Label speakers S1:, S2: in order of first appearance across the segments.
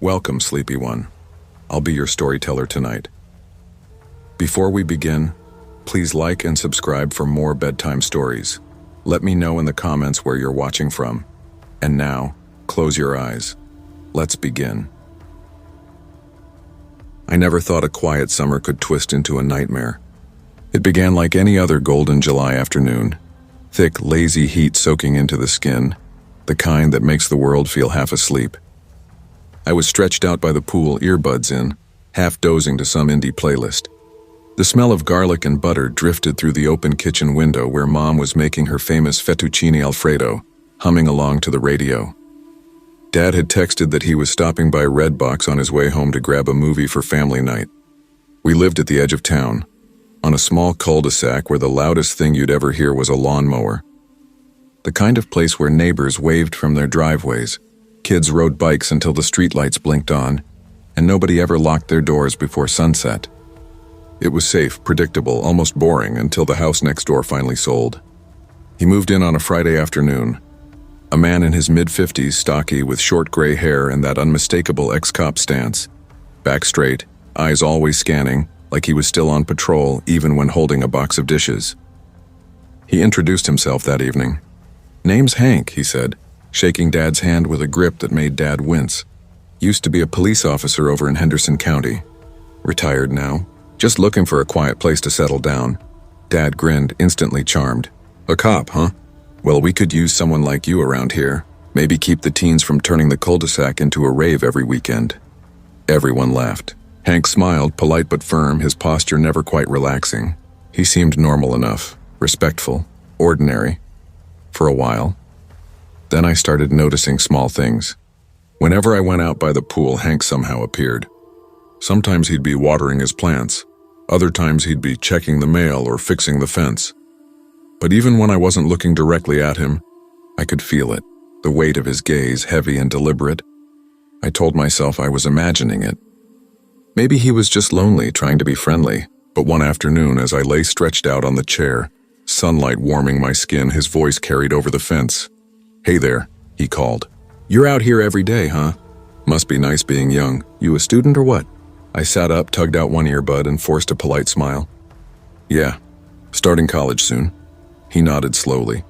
S1: Welcome, sleepy one. I'll be your storyteller tonight. Before we begin, please like and subscribe for more bedtime stories. Let me know in the comments where you're watching from. And now, close your eyes. Let's begin. I never thought a quiet summer could twist into a nightmare. It began like any other golden July afternoon. Thick, lazy heat soaking into the skin, the kind that makes the world feel half asleep. I was stretched out by the pool, earbuds in, half dozing to some indie playlist. The smell of garlic and butter drifted through the open kitchen window where Mom was making her famous fettuccine alfredo, humming along to the radio. Dad had texted that he was stopping by Redbox on his way home to grab a movie for family night. We lived at the edge of town, on a small cul-de-sac where the loudest thing you'd ever hear was a lawnmower. The kind of place where neighbors waved from their driveways, kids rode bikes until the streetlights blinked on, and nobody ever locked their doors before sunset. It was safe, predictable, almost boring until the house next door finally sold. He moved in on a Friday afternoon. A man in his mid-50s, stocky, with short gray hair and that unmistakable ex-cop stance. Back straight, eyes always scanning, like he was still on patrol even when holding a box of dishes. He introduced himself that evening. "Name's Hank," he said, shaking Dad's hand with a grip that made Dad wince. "Used to be a police officer over in Henderson County. Retired now. Just looking for a quiet place to settle down." Dad grinned, instantly charmed. "A cop, huh? Well, we could use someone like you around here. Maybe keep the teens from turning the cul-de-sac into a rave every weekend." Everyone laughed. Hank smiled, polite but firm, his posture never quite relaxing. He seemed normal enough, respectful, ordinary. For a while. Then I started noticing small things. Whenever I went out by the pool, Hank somehow appeared. Sometimes he'd be watering his plants. Other times he'd be checking the mail or fixing the fence. But even when I wasn't looking directly at him, I could feel it, the weight of his gaze, heavy and deliberate. I told myself I was imagining it. Maybe he was just lonely, trying to be friendly. But one afternoon, as I lay stretched out on the chair, sunlight warming my skin, his voice carried over the fence. "Hey there," he called. "You're out here every day, huh? Must be nice being young. You a student or what?" I sat up, tugged out one earbud, and forced a polite smile. "Yeah, starting college soon." He nodded slowly,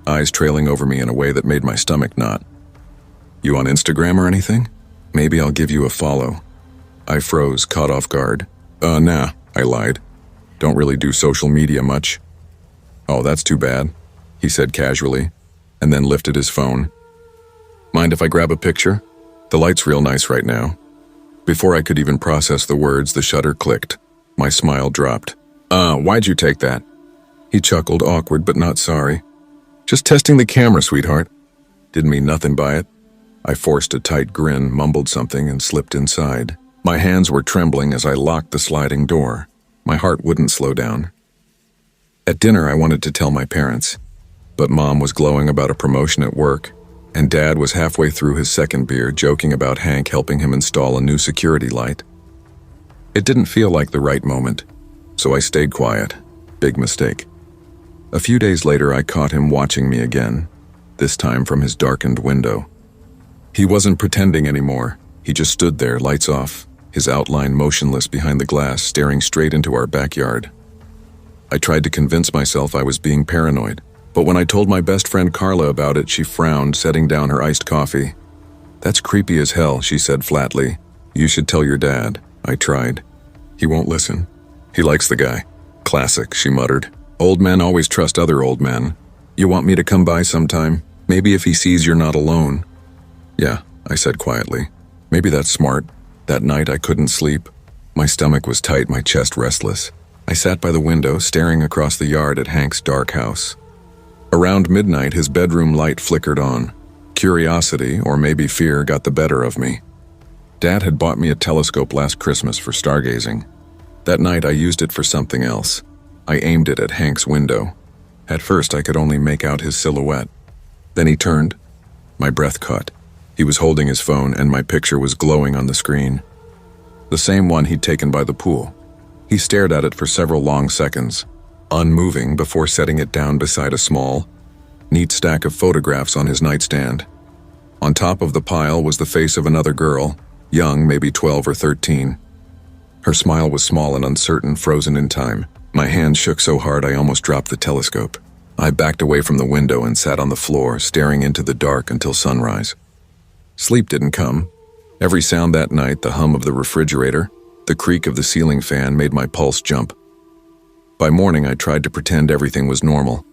S1: eyes trailing over me in a way that made my stomach knot. "You on Instagram or anything? Maybe I'll give you a follow." I froze, caught off guard. Nah," I lied. "Don't really do social media much." "Oh, that's too bad," he said casually, and then lifted his phone. "Mind if I grab a picture? The light's real nice right now." Before I could even process the words, the shutter clicked. My smile dropped. Why'd you take that?" He chuckled, awkward but not sorry. "Just testing the camera, sweetheart. Didn't mean nothing by it." I forced a tight grin, mumbled something, and slipped inside. My hands were trembling as I locked the sliding door. My heart wouldn't slow down. At dinner, I wanted to tell my parents, but Mom was glowing about a promotion at work, and Dad was halfway through his second beer, joking about Hank helping him install a new security light. It didn't feel like the right moment, so I stayed quiet. Big mistake. A few days later, I caught him watching me again, this time from his darkened window. He wasn't pretending anymore. He just stood there, lights off, his outline motionless behind the glass, staring straight into our backyard. I tried to convince myself I was being paranoid, but when I told my best friend Carla about it, she frowned, setting down her iced coffee. "That's creepy as hell," she said flatly. "You should tell your dad." I tried. "He won't listen. He likes the guy." "Classic," she muttered. "Old men always trust other old men. You want me to come by sometime? Maybe if he sees you're not alone." "Yeah," I said quietly. "Maybe that's smart." That night I couldn't sleep. My stomach was tight, my chest restless. I sat by the window, staring across the yard at Hank's dark house. Around midnight, his bedroom light flickered on. Curiosity, or maybe fear, got the better of me. Dad had bought me a telescope last Christmas for stargazing. That night I used it for something else. I aimed it at Hank's window. At first I could only make out his silhouette. Then he turned. My breath caught. He was holding his phone, and my picture was glowing on the screen. The same one he'd taken by the pool. He stared at it for several long seconds, unmoving before setting it down beside a small, neat stack of photographs on his nightstand. On top of the pile was the face of another girl, young, maybe 12 or 13. Her smile was small and uncertain, frozen in time. My hand shook so hard I almost dropped the telescope. I backed away from the window and sat on the floor, staring into the dark until sunrise. Sleep didn't come. Every sound that night, the hum of the refrigerator, the creak of the ceiling fan, made my pulse jump. By morning, I tried to pretend everything was normal.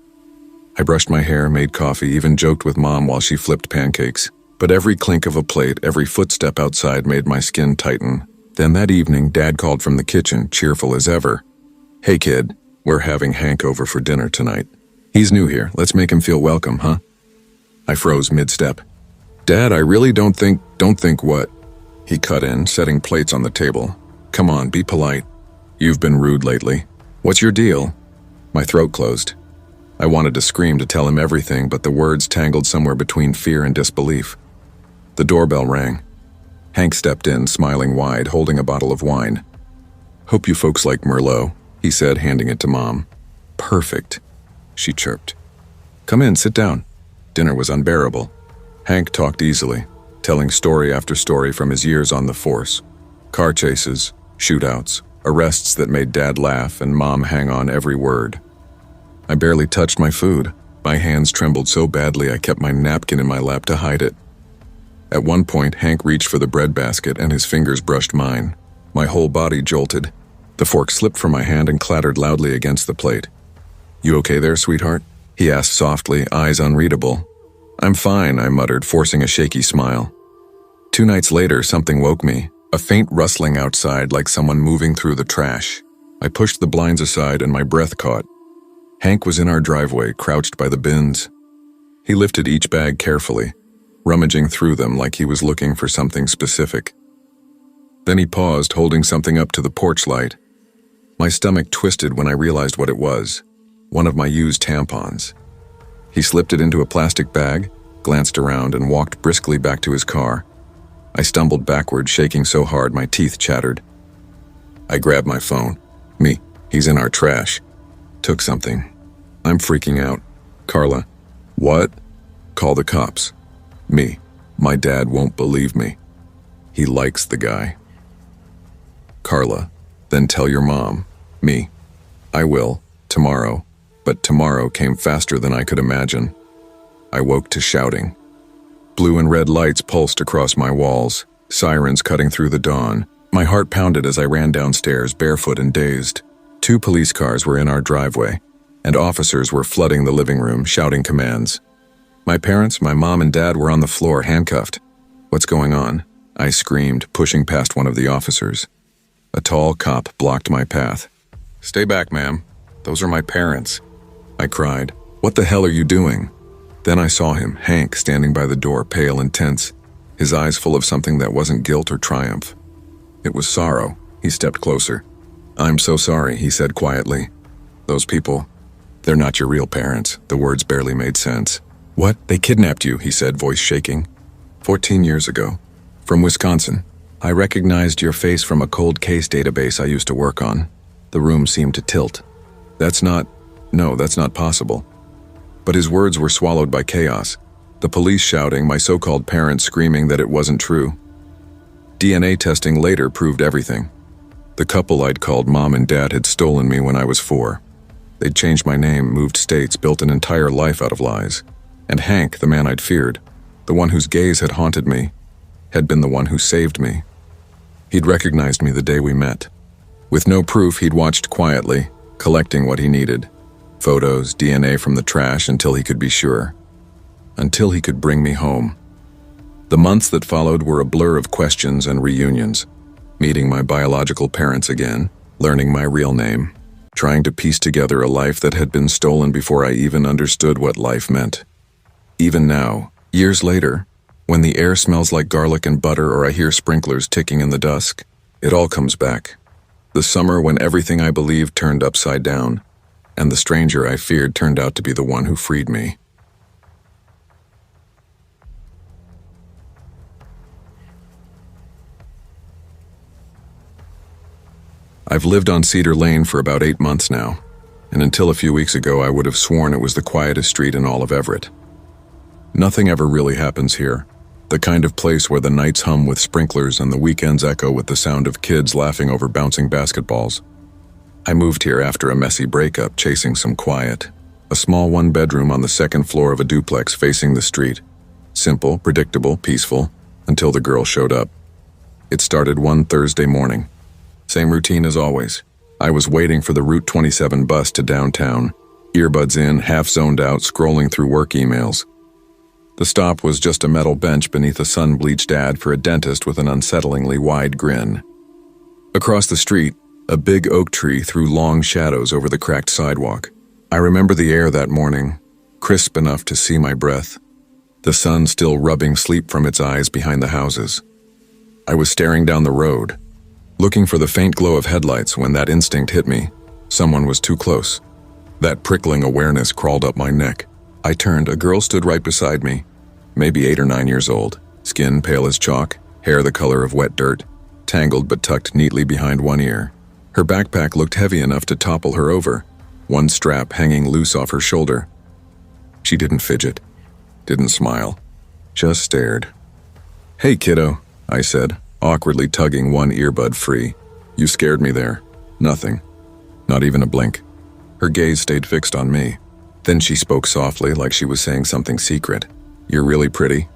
S1: I brushed my hair, made coffee, even joked with Mom while she flipped pancakes. But every clink of a plate, every footstep outside made my skin tighten. Then that evening, Dad called from the kitchen, cheerful as ever. "Hey kid, we're having Hank over for dinner tonight. He's new here, let's make him feel welcome, huh?" I froze mid-step. "Dad, I really don't think what?" He cut in, setting plates on the table. "Come on, be polite. You've been rude lately. What's your deal?" My throat closed. I wanted to scream to tell him everything, but the words tangled somewhere between fear and disbelief. The doorbell rang. Hank stepped in, smiling wide, holding a bottle of wine. "Hope you folks like Merlot," he said, handing it to Mom. "Perfect," she chirped. "Come in, sit down." Dinner was unbearable. Hank talked easily, telling story after story from his years on the force. Car chases, shootouts, arrests that made Dad laugh and Mom hang on every word. I barely touched my food. My hands trembled so badly I kept my napkin in my lap to hide it. At one point, Hank reached for the bread basket and his fingers brushed mine. My whole body jolted. The fork slipped from my hand and clattered loudly against the plate. "You okay there, sweetheart?" he asked softly, eyes unreadable. "I'm fine," I muttered, forcing a shaky smile. 2 nights later, something woke me, a faint rustling outside like someone moving through the trash. I pushed the blinds aside and my breath caught. Hank was in our driveway, crouched by the bins. He lifted each bag carefully, rummaging through them like he was looking for something specific. Then he paused, holding something up to the porch light. My stomach twisted when I realized what it was, one of my used tampons. He slipped it into a plastic bag, glanced around, and walked briskly back to his car. I stumbled backward, shaking so hard my teeth chattered. I grabbed my phone. "Me, he's in our trash." Took something. I'm freaking out. "Carla." "What?" "Call the cops." "Me. My dad won't believe me. He likes the guy." "Carla, then tell your mom." "Me. I will, tomorrow." But tomorrow came faster than I could imagine. I woke to shouting. Blue and red lights pulsed across my walls, sirens cutting through the dawn. My heart pounded as I ran downstairs, barefoot and dazed. 2 police cars were in our driveway, and officers were flooding the living room, shouting commands. My parents, my mom and dad, were on the floor, handcuffed. "What's going on?" I screamed, pushing past one of the officers. A tall cop blocked my path. "Stay back, ma'am. Those are my parents," I cried. "What the hell are you doing?" Then I saw him, Hank, standing by the door, pale and tense, his eyes full of something that wasn't guilt or triumph. It was sorrow. He stepped closer. "I'm so sorry," he said quietly. "Those people, they're not your real parents." The words barely made sense. "What? They kidnapped you," he said, voice shaking. 14 years ago. From Wisconsin. I recognized your face from a cold case database I used to work on." The room seemed to tilt. That's not possible." But his words were swallowed by chaos. The police shouting, my so-called parents screaming that it wasn't true. DNA testing later proved everything. The couple I'd called Mom and Dad had stolen me when I was 4. They'd changed my name, moved states, built an entire life out of lies. And Hank, the man I'd feared, the one whose gaze had haunted me, had been the one who saved me. He'd recognized me the day we met. With no proof, he'd watched quietly, collecting what he needed. Photos, DNA from the trash, until he could be sure. Until he could bring me home. The months that followed were a blur of questions and reunions. Meeting my biological parents again, learning my real name, trying to piece together a life that had been stolen before I even understood what life meant. Even now, years later, when the air smells like garlic and butter or I hear sprinklers ticking in the dusk, it all comes back. The summer when everything I believed turned upside down, and the stranger I feared turned out to be the one who freed me. I've lived on Cedar Lane for about 8 months now, and until a few weeks ago I would have sworn it was the quietest street in all of Everett. Nothing ever really happens here. The kind of place where the nights hum with sprinklers and the weekends echo with the sound of kids laughing over bouncing basketballs. I moved here after a messy breakup, chasing some quiet. A small one-bedroom on the second floor of a duplex facing the street. Simple, predictable, peaceful, until the girl showed up. It started one Thursday morning. Same routine as always. I was waiting for the Route 27 bus to downtown, earbuds in, half zoned out, scrolling through work emails. The stop was just a metal bench beneath a sun-bleached ad for a dentist with an unsettlingly wide grin. Across the street, a big oak tree threw long shadows over the cracked sidewalk. I remember the air that morning, crisp enough to see my breath, the sun still rubbing sleep from its eyes behind the houses. I was staring down the road, looking for the faint glow of headlights when that instinct hit me. Someone was too close. That prickling awareness crawled up my neck. I turned. A girl stood right beside me, maybe 8 or 9 years old, skin pale as chalk, hair the color of wet dirt, tangled but tucked neatly behind one ear. Her backpack looked heavy enough to topple her over, one strap hanging loose off her shoulder. She didn't fidget, didn't smile, just stared. "Hey, kiddo," I said, awkwardly tugging one earbud free. "You scared me there." Nothing. Not even a blink. Her gaze stayed fixed on me. Then she spoke softly, like she was saying something secret. "You're really pretty."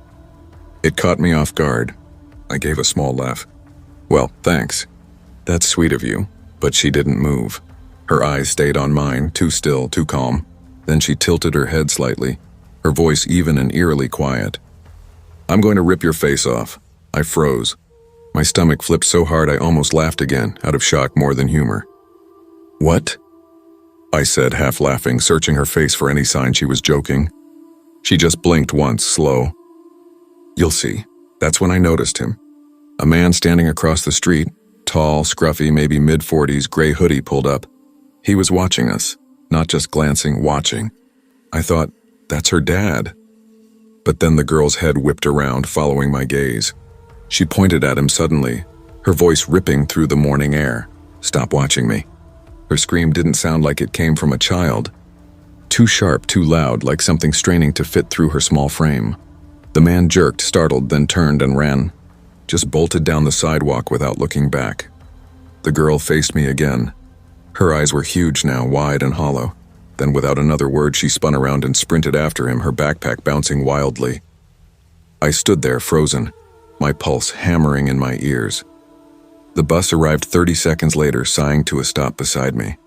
S1: It caught me off guard. I gave a small laugh. "Well, thanks. That's sweet of you." But she didn't move. Her eyes stayed on mine, too still, too calm. Then she tilted her head slightly, her voice even and eerily quiet. "I'm going to rip your face off." I froze. My stomach flipped so hard I almost laughed again, out of shock more than humor. "What?" I said, half laughing, searching her face for any sign she was joking. She just blinked once, slow. "You'll see." That's when I noticed him. A man standing across the street, tall, scruffy, maybe mid-40s, gray hoodie pulled up. He was watching us, not just glancing, watching. I thought, that's her dad. But then the girl's head whipped around, following my gaze. She pointed at him suddenly, her voice ripping through the morning air. "Stop watching me." Her scream didn't sound like it came from a child. Too sharp, too loud, like something straining to fit through her small frame. The man jerked, startled, then turned and ran. Just bolted down the sidewalk without looking back. The girl faced me again. Her eyes were huge now, wide and hollow. Then without another word, she spun around and sprinted after him, her backpack bouncing wildly. I stood there, frozen, my pulse hammering in my ears. The bus arrived 30 seconds later, sighing to a stop beside me.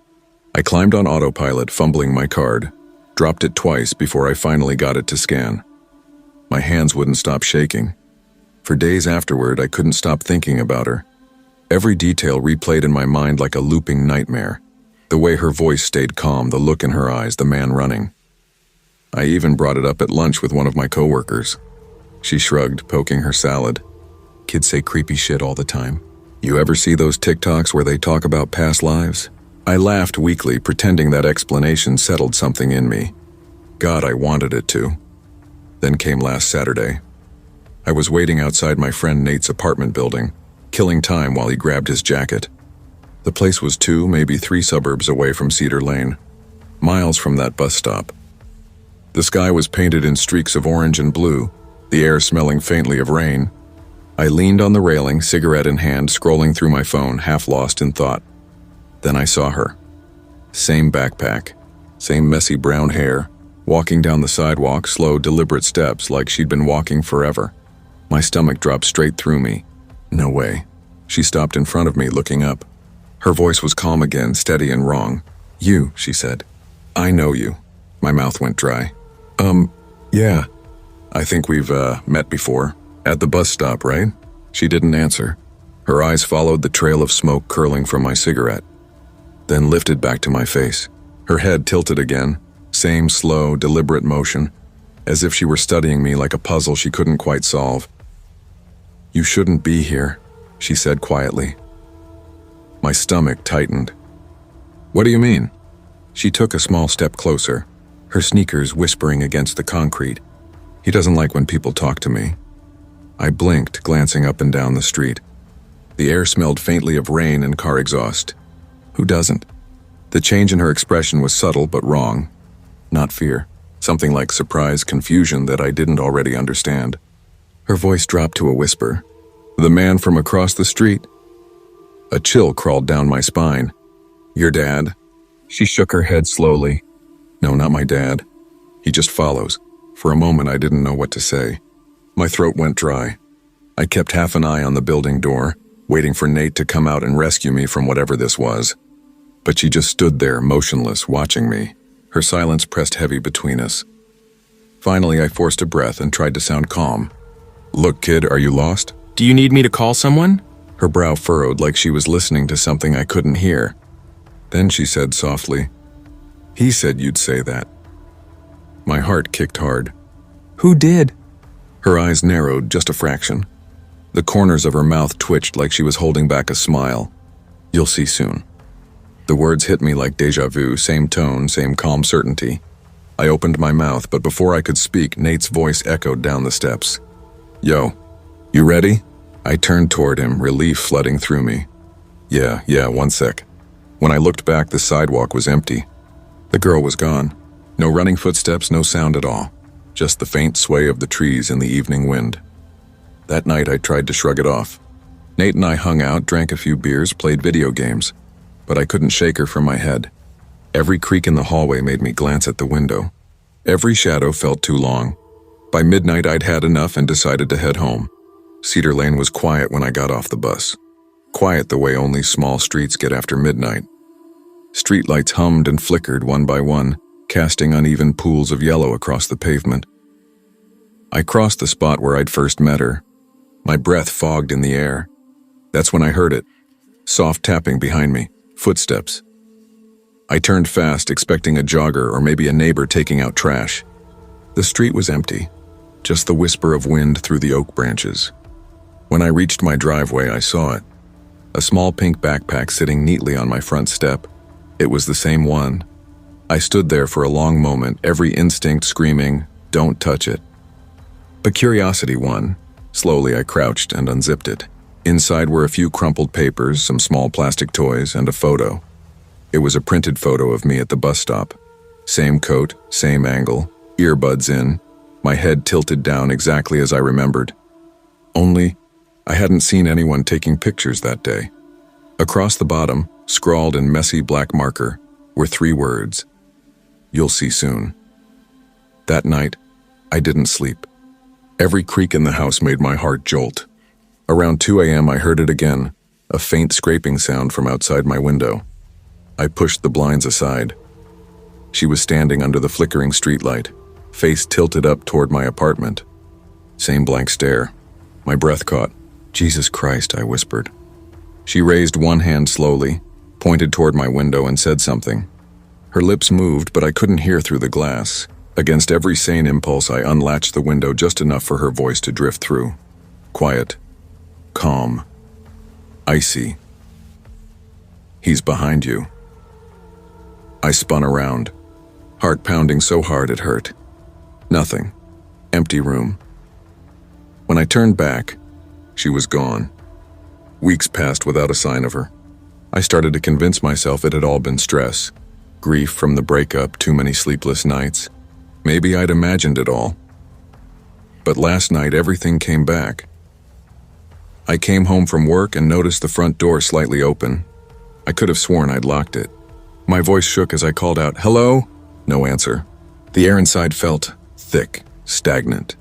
S1: I climbed on autopilot, fumbling my card, dropped it twice before I finally got it to scan. My hands wouldn't stop shaking. For days afterward, I couldn't stop thinking about her. Every detail replayed in my mind like a looping nightmare. The way her voice stayed calm, the look in her eyes, the man running. I even brought it up at lunch with one of my coworkers. She shrugged, poking her salad. "Kids say creepy shit all the time. You ever see those TikToks where they talk about past lives?" I laughed weakly, pretending that explanation settled something in me. God, I wanted it to. Then came last Saturday. I was waiting outside my friend Nate's apartment building, killing time while he grabbed his jacket. The place was 2, maybe 3 suburbs away from Cedar Lane, miles from that bus stop. The sky was painted in streaks of orange and blue, the air smelling faintly of rain. I leaned on the railing, cigarette in hand, scrolling through my phone, half lost in thought. Then I saw her. Same backpack, same messy brown hair, walking down the sidewalk, slow, deliberate steps like she'd been walking forever. My stomach dropped straight through me. No way. She stopped in front of me, looking up. Her voice was calm again, steady and wrong. "You," she said. "I know you." My mouth went dry. Yeah. I think we've, met before. At the bus stop, right?" She didn't answer. Her eyes followed the trail of smoke curling from my cigarette, then lifted back to my face. Her head tilted again, same slow, deliberate motion, as if she were studying me like a puzzle she couldn't quite solve. "You shouldn't be here," she said quietly. My stomach tightened. "What do you mean?" She took a small step closer, her sneakers whispering against the concrete. "He doesn't like when people talk to me." I blinked, glancing up and down the street. The air smelled faintly of rain and car exhaust. Who doesn't? The change in her expression was subtle but wrong. Not fear. Something like surprise, confusion that I didn't already understand. Her voice dropped to a whisper. "The man from across the street." A chill crawled down my spine. "Your dad?" She shook her head slowly. "No, not my dad. He just follows." For a moment, I didn't know what to say. My throat went dry. I kept half an eye on the building door, waiting for Nate to come out and rescue me from whatever this was. But she just stood there, motionless, watching me. Her silence pressed heavy between us. Finally, I forced a breath and tried to sound calm. "Look, kid, are you lost?"
S2: Do you need me to call someone?
S1: Her brow furrowed like she was listening to something I couldn't hear. Then she said softly, "He said you'd say that." My heart kicked hard.
S2: Who did?
S1: Her eyes narrowed just a fraction. The corners of her mouth twitched like she was holding back a smile. "You'll see soon." The words hit me like déjà vu, same tone, same calm certainty. I opened my mouth, but before I could speak, Nate's voice echoed down the steps. "Yo, you ready?" I turned toward him, relief flooding through me. Yeah, 1 sec. When I looked back, the sidewalk was empty. The girl was gone. No running footsteps, no sound at all. Just the faint sway of the trees in the evening wind. That night, I tried to shrug it off. Nate and I hung out, drank a few beers, played video games. But I couldn't shake her from my head. Every creak in the hallway made me glance at the window. Every shadow felt too long. By midnight, I'd had enough and decided to head home. Cedar Lane was quiet when I got off the bus. Quiet the way only small streets get after midnight. Streetlights hummed and flickered one by one, casting uneven pools of yellow across the pavement. I crossed the spot where I'd first met her. My breath fogged in the air. That's when I heard it. Soft tapping behind me. Footsteps. I turned fast, expecting a jogger or maybe a neighbor taking out trash. The street was empty, just the whisper of wind through the oak branches. When I reached my driveway, I saw it. A small pink backpack sitting neatly on my front step. It was the same one. I stood there for a long moment, every instinct screaming, "Don't touch it." But curiosity won. Slowly, I crouched and unzipped it. Inside were a few crumpled papers, some small plastic toys, and a photo. It was a printed photo of me at the bus stop. Same coat, same angle, earbuds in, my head tilted down exactly as I remembered. Only, I hadn't seen anyone taking pictures that day. Across the bottom, scrawled in messy black marker, were 3 words. "You'll see soon." That night, I didn't sleep. Every creak in the house made my heart jolt. Around 2 a.m. I heard it again, a faint scraping sound from outside my window. I pushed the blinds aside. She was standing under the flickering streetlight, face tilted up toward my apartment. Same blank stare. My breath caught. "Jesus Christ," I whispered. She raised one hand slowly, pointed toward my window and said something. Her lips moved, but I couldn't hear through the glass. Against every sane impulse, I unlatched the window just enough for her voice to drift through. Quiet. Calm. Icy. "He's behind you." I spun around, heart pounding so hard it hurt. Nothing. Empty room. When I turned back, she was gone. Weeks passed without a sign of her. I started to convince myself it had all been stress. Grief from the breakup, too many sleepless nights. Maybe I'd imagined it all. But last night, everything came back. I came home from work and noticed the front door slightly open. I could have sworn I'd locked it. My voice shook as I called out, "Hello?" No answer. The air inside felt thick, stagnant.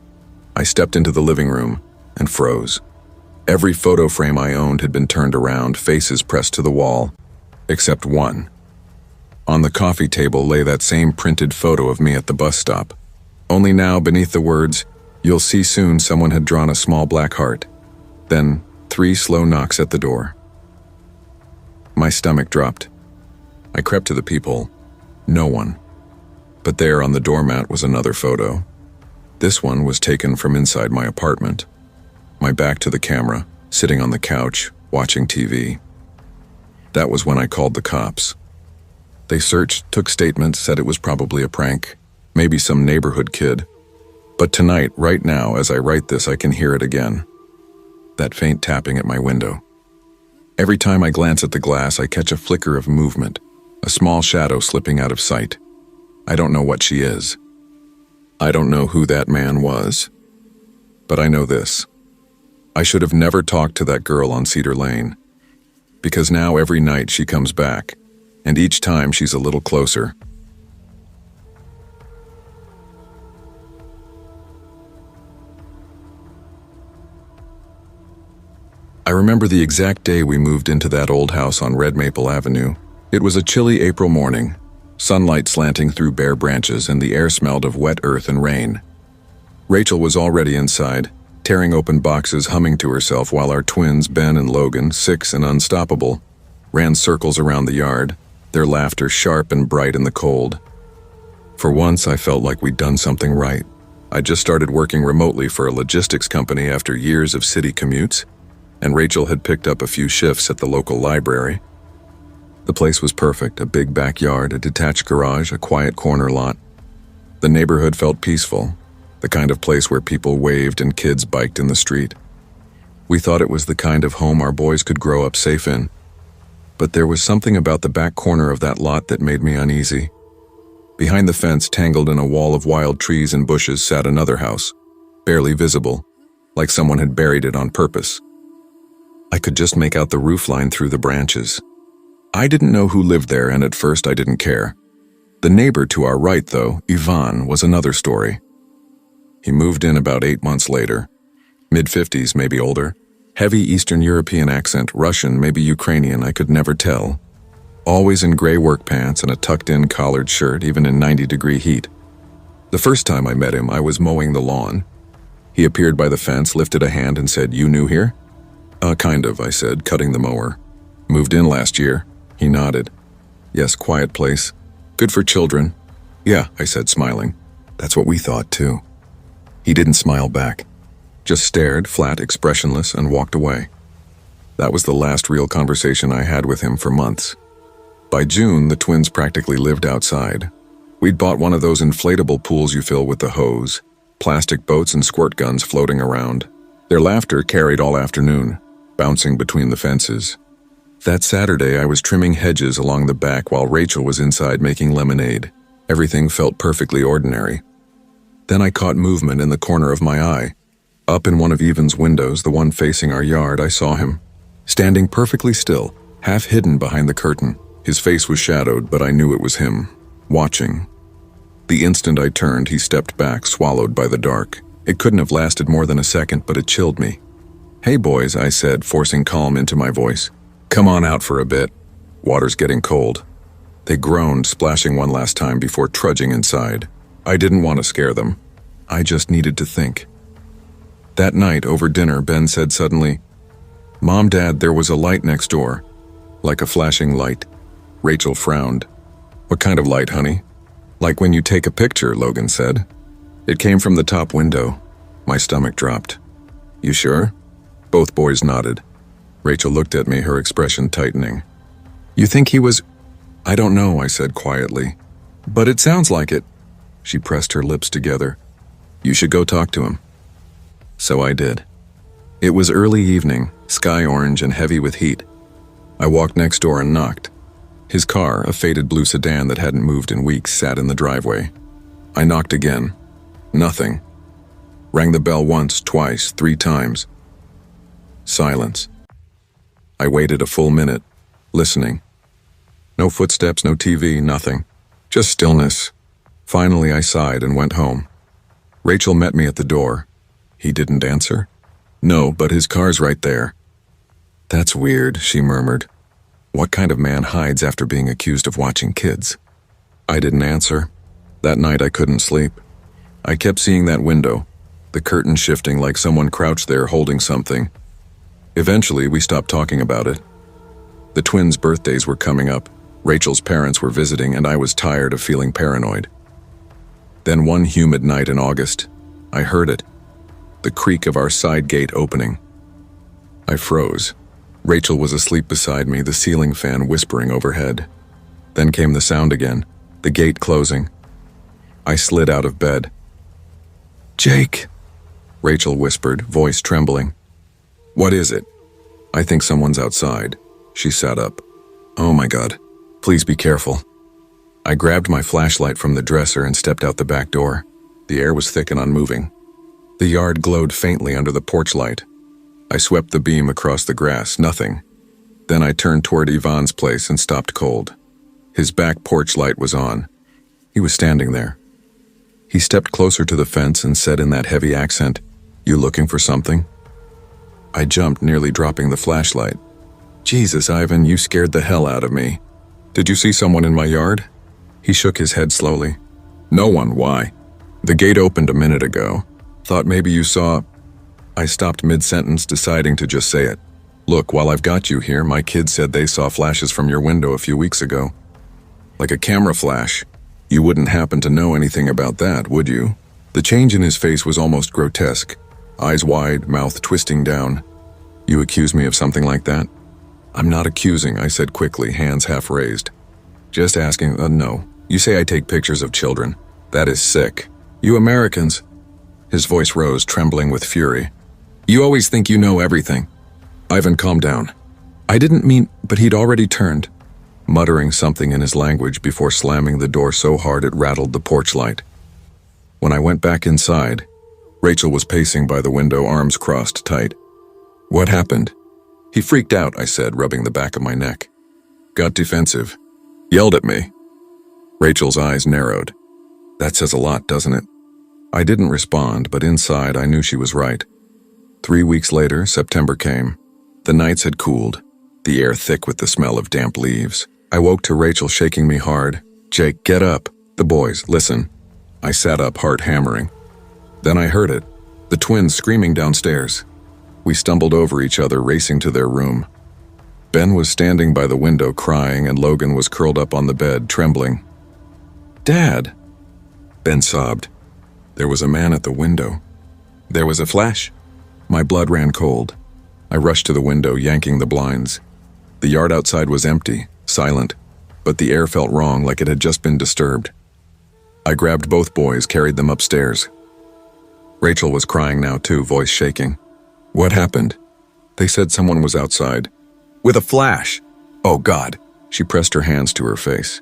S1: I stepped into the living room and froze. Every photo frame I owned had been turned around, faces pressed to the wall, except one. On the coffee table lay that same printed photo of me at the bus stop. Only now, beneath the words, "You'll see soon," someone had drawn a small black heart. Then, 3 slow knocks at the door. My stomach dropped. I crept to the peephole. No one. But there on the doormat was another photo. This one was taken from inside my apartment. My back to the camera, sitting on the couch, watching TV. That was when I called the cops. They searched, took statements, said it was probably a prank, maybe some neighborhood kid. But tonight, right now, as I write this, I can hear it again. That faint tapping at my window. Every time I glance at the glass, I catch a flicker of movement, a small shadow slipping out of sight. I don't know what she is. I don't know who that man was. But I know this. I should have never talked to that girl on Cedar Lane. Because now every night she comes back, and each time she's a little closer. I remember the exact day we moved into that old house on Red Maple Avenue. It was a chilly April morning, sunlight slanting through bare branches and the air smelled of wet earth and rain. Rachel was already inside, tearing open boxes, humming to herself while our twins, Ben and Logan, 6 and unstoppable, ran circles around the yard, their laughter sharp and bright in the cold. For once, I felt like we'd done something right. I just started working remotely for a logistics company after years of city commutes, and Rachel had picked up a few shifts at the local library. The place was perfect, a big backyard, a detached garage, a quiet corner lot. The neighborhood felt peaceful, the kind of place where people waved and kids biked in the street. We thought it was the kind of home our boys could grow up safe in. But there was something about the back corner of that lot that made me uneasy. Behind the fence, tangled in a wall of wild trees and bushes, sat another house, barely visible, like someone had buried it on purpose. I could just make out the roofline through the branches. I didn't know who lived there, and at first I didn't care. The neighbor to our right, though, Ivan, was another story. He moved in about 8 months later. Mid-50s, maybe older. Heavy Eastern European accent, Russian, maybe Ukrainian, I could never tell. Always in gray work pants and a tucked-in collared shirt, even in 90-degree heat. The first time I met him, I was mowing the lawn. He appeared by the fence, lifted a hand and said, "You new here?" Kind of," I said, cutting the mower. "Moved in last year." He nodded. "Yes, quiet place. Good for children." "Yeah," I said, smiling. "That's what we thought, too." He didn't smile back, just stared, flat, expressionless, and walked away. That was the last real conversation I had with him for months. By June, the twins practically lived outside. We'd bought one of those inflatable pools you fill with the hose, plastic boats and squirt guns floating around. Their laughter carried all afternoon, bouncing between the fences. That Saturday, I was trimming hedges along the back while Rachel was inside making lemonade. Everything felt perfectly ordinary. Then I caught movement in the corner of my eye. Up in one of Evan's windows, the one facing our yard, I saw him, standing perfectly still, half hidden behind the curtain. His face was shadowed, but I knew it was him, watching. The instant I turned, he stepped back, swallowed by the dark. It couldn't have lasted more than a second, but it chilled me. "Hey boys," I said, forcing calm into my voice. "Come on out for a bit. Water's getting cold." They groaned, splashing one last time before trudging inside. I didn't want to scare them. I just needed to think. That night, over dinner, Ben said suddenly, "Mom, Dad, there was a light next door. Like a flashing light." Rachel frowned. "What kind of light, honey?" "Like when you take a picture," Logan said. "It came from the top window." My stomach dropped. "You sure?" Both boys nodded. Rachel looked at me, her expression tightening. "You think he was—" "I don't know," I said quietly. "But it sounds like it." She pressed her lips together. "You should go talk to him." So I did. It was early evening, sky orange and heavy with heat. I walked next door and knocked. His car, a faded blue sedan that hadn't moved in weeks, sat in the driveway. I knocked again. Nothing. Rang the bell once, twice, 3 times. Silence. I waited a full minute, listening. No footsteps, no TV, nothing. Just stillness. Finally, I sighed and went home. Rachel met me at the door. He didn't answer? No, but his car's right there. "That's weird," she murmured. "What kind of man hides after being accused of watching kids?" I didn't answer. That night I couldn't sleep. I kept seeing that window, the curtain shifting like someone crouched there holding something. Eventually, we stopped talking about it. The twins' birthdays were coming up, Rachel's parents were visiting, and I was tired of feeling paranoid. Then one humid night in August, I heard it, the creak of our side gate opening. I froze. Rachel was asleep beside me, the ceiling fan whispering overhead. Then came the sound again, the gate closing. I slid out of bed. "Jake," Rachel whispered, voice trembling. "What is it?" "I think someone's outside." She sat up. "Oh my God, please be careful." I grabbed my flashlight from the dresser and stepped out the back door. The air was thick and unmoving. The yard glowed faintly under the porch light. I swept the beam across the grass, nothing. Then I turned toward Ivan's place and stopped cold. His back porch light was on. He was standing there. He stepped closer to the fence and said in that heavy accent, "You looking for something?" I jumped, nearly dropping the flashlight. "Jesus, Ivan, you scared the hell out of me. Did you see someone in my yard?" He shook his head slowly. "No one, why? The gate opened a minute ago. Thought maybe you saw..." I stopped mid-sentence, deciding to just say it. "Look, while I've got you here, my kids said they saw flashes from your window a few weeks ago. Like a camera flash. You wouldn't happen to know anything about that, would you?" The change in his face was almost grotesque. Eyes wide, mouth twisting down. "You accuse me of something like that?" "I'm not accusing," I said quickly, hands half raised. "Just asking, no. You say I take pictures of children. That is sick. You Americans..." His voice rose, trembling with fury. "You always think you know everything." "Ivan, calm down." I didn't mean, but he'd already turned, muttering something in his language before slamming the door so hard it rattled the porch light. When I went back inside, Rachel was pacing by the window, arms crossed tight. "What happened?" "He freaked out," I said, rubbing the back of my neck. "Got defensive. Yelled at me." Rachel's eyes narrowed. "That says a lot, doesn't it?" I didn't respond, but inside I knew she was right. 3 weeks later, September came. The nights had cooled, the air thick with the smell of damp leaves. I woke to Rachel shaking me hard. "Jake, get up. The boys, listen." I sat up, heart hammering. Then I heard it, the twins screaming downstairs. We stumbled over each other, racing to their room. Ben was standing by the window crying, and Logan was curled up on the bed, trembling. "Dad!" Ben sobbed. "There was a man at the window. There was a flash." My blood ran cold. I rushed to the window, yanking the blinds. The yard outside was empty, silent, but the air felt wrong, like it had just been disturbed. I grabbed both boys, carried them upstairs. Rachel was crying now too, voice shaking. "What happened?" "They said someone was outside. With a flash!" "Oh God!" She pressed her hands to her face.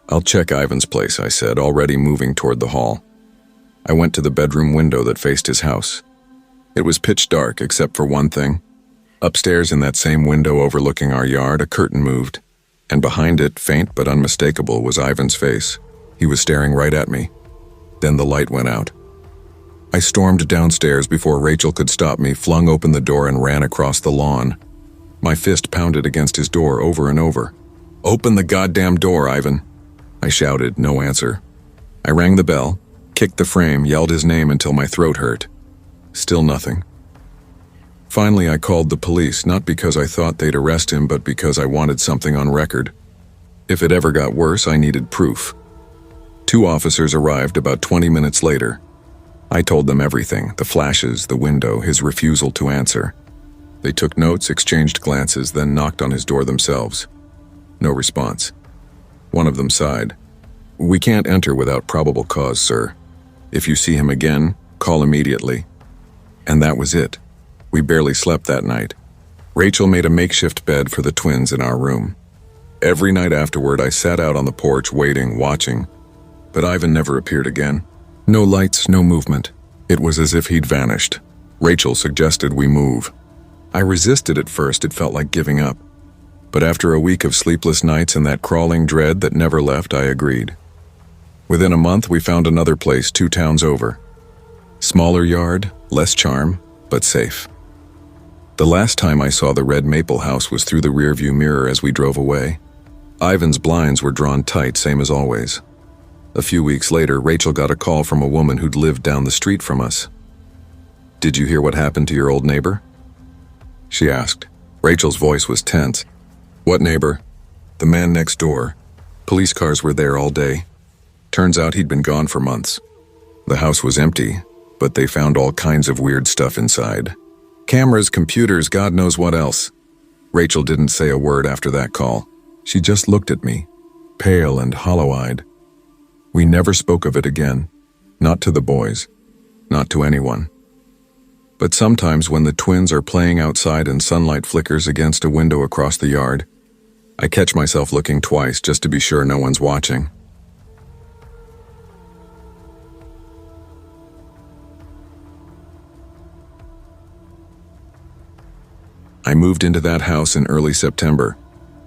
S1: "I'll check Ivan's place," I said, already moving toward the hall. I went to the bedroom window that faced his house. It was pitch dark except for one thing. Upstairs in that same window overlooking our yard, a curtain moved, and behind it, faint but unmistakable, was Ivan's face. He was staring right at me. Then the light went out. I stormed downstairs before Rachel could stop me, flung open the door and ran across the lawn. My fist pounded against his door over and over. "Open the goddamn door, Ivan!" I shouted, no answer. I rang the bell, kicked the frame, yelled his name until my throat hurt. Still nothing. Finally, I called the police, not because I thought they'd arrest him, but because I wanted something on record. If it ever got worse, I needed proof. 2 officers arrived about 20 minutes later. I told them everything, the flashes, the window, his refusal to answer. They took notes, exchanged glances, then knocked on his door themselves. No response. One of them sighed. "We can't enter without probable cause, sir. If you see him again, call immediately." And that was it. We barely slept that night. Rachel made a makeshift bed for the twins in our room. Every night afterward, I sat out on the porch, waiting, watching. But Ivan never appeared again. No lights, no movement. It was as if he'd vanished. Rachel suggested we move. I resisted at first, it felt like giving up. But after a week of sleepless nights and that crawling dread that never left, I agreed. Within a month, we found another place 2 towns over. Smaller yard, less charm, but safe. The last time I saw the red maple house was through the rearview mirror as we drove away. Ivan's blinds were drawn tight, same as always. A few weeks later, Rachel got a call from a woman who'd lived down the street from us. "Did you hear what happened to your old neighbor?" she asked. Rachel's voice was tense. "What neighbor?" "The man next door. Police cars were there all day. Turns out he'd been gone for months. The house was empty, but they found all kinds of weird stuff inside. Cameras, computers, God knows what else." Rachel didn't say a word after that call. She just looked at me, pale and hollow-eyed. We never spoke of it again. Not to the boys. Not to anyone. But sometimes when the twins are playing outside and sunlight flickers against a window across the yard, I catch myself looking twice just to be sure no one's watching. I moved into that house in early September,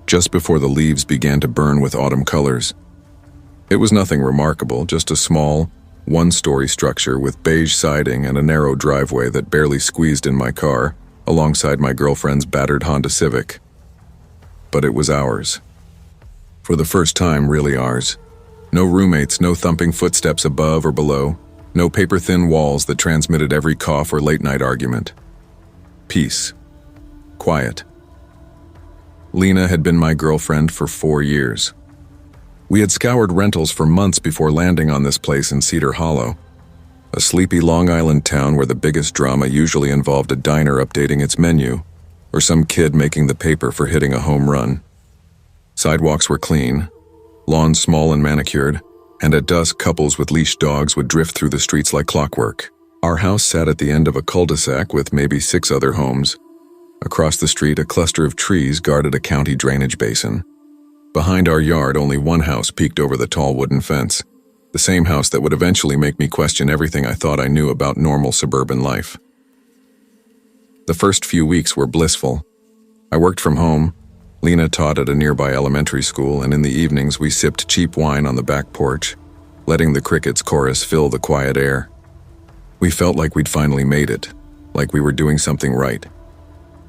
S1: just before the leaves began to burn with autumn colors. It was nothing remarkable, just a small, one-story structure with beige siding and a narrow driveway that barely squeezed in my car, alongside my girlfriend's battered Honda Civic. But it was ours. For the first time, really ours. No roommates, no thumping footsteps above or below, no paper-thin walls that transmitted every cough or late-night argument. Peace. Quiet. Lena had been my girlfriend for 4 years. We had scoured rentals for months before landing on this place in Cedar Hollow, a sleepy Long Island town where the biggest drama usually involved a diner updating its menu, or some kid making the paper for hitting a home run. Sidewalks were clean, lawns small and manicured, and at dusk couples with leashed dogs would drift through the streets like clockwork. Our house sat at the end of a cul-de-sac with maybe 6 other homes. Across the street, a cluster of trees guarded a county drainage basin. Behind our yard, only one house peeked over the tall wooden fence, the same house that would eventually make me question everything I thought I knew about normal suburban life. The first few weeks were blissful. I worked from home. Lena taught at a nearby elementary school, and in the evenings we sipped cheap wine on the back porch, letting the crickets chorus fill the quiet air. We felt like we'd finally made it, like we were doing something right.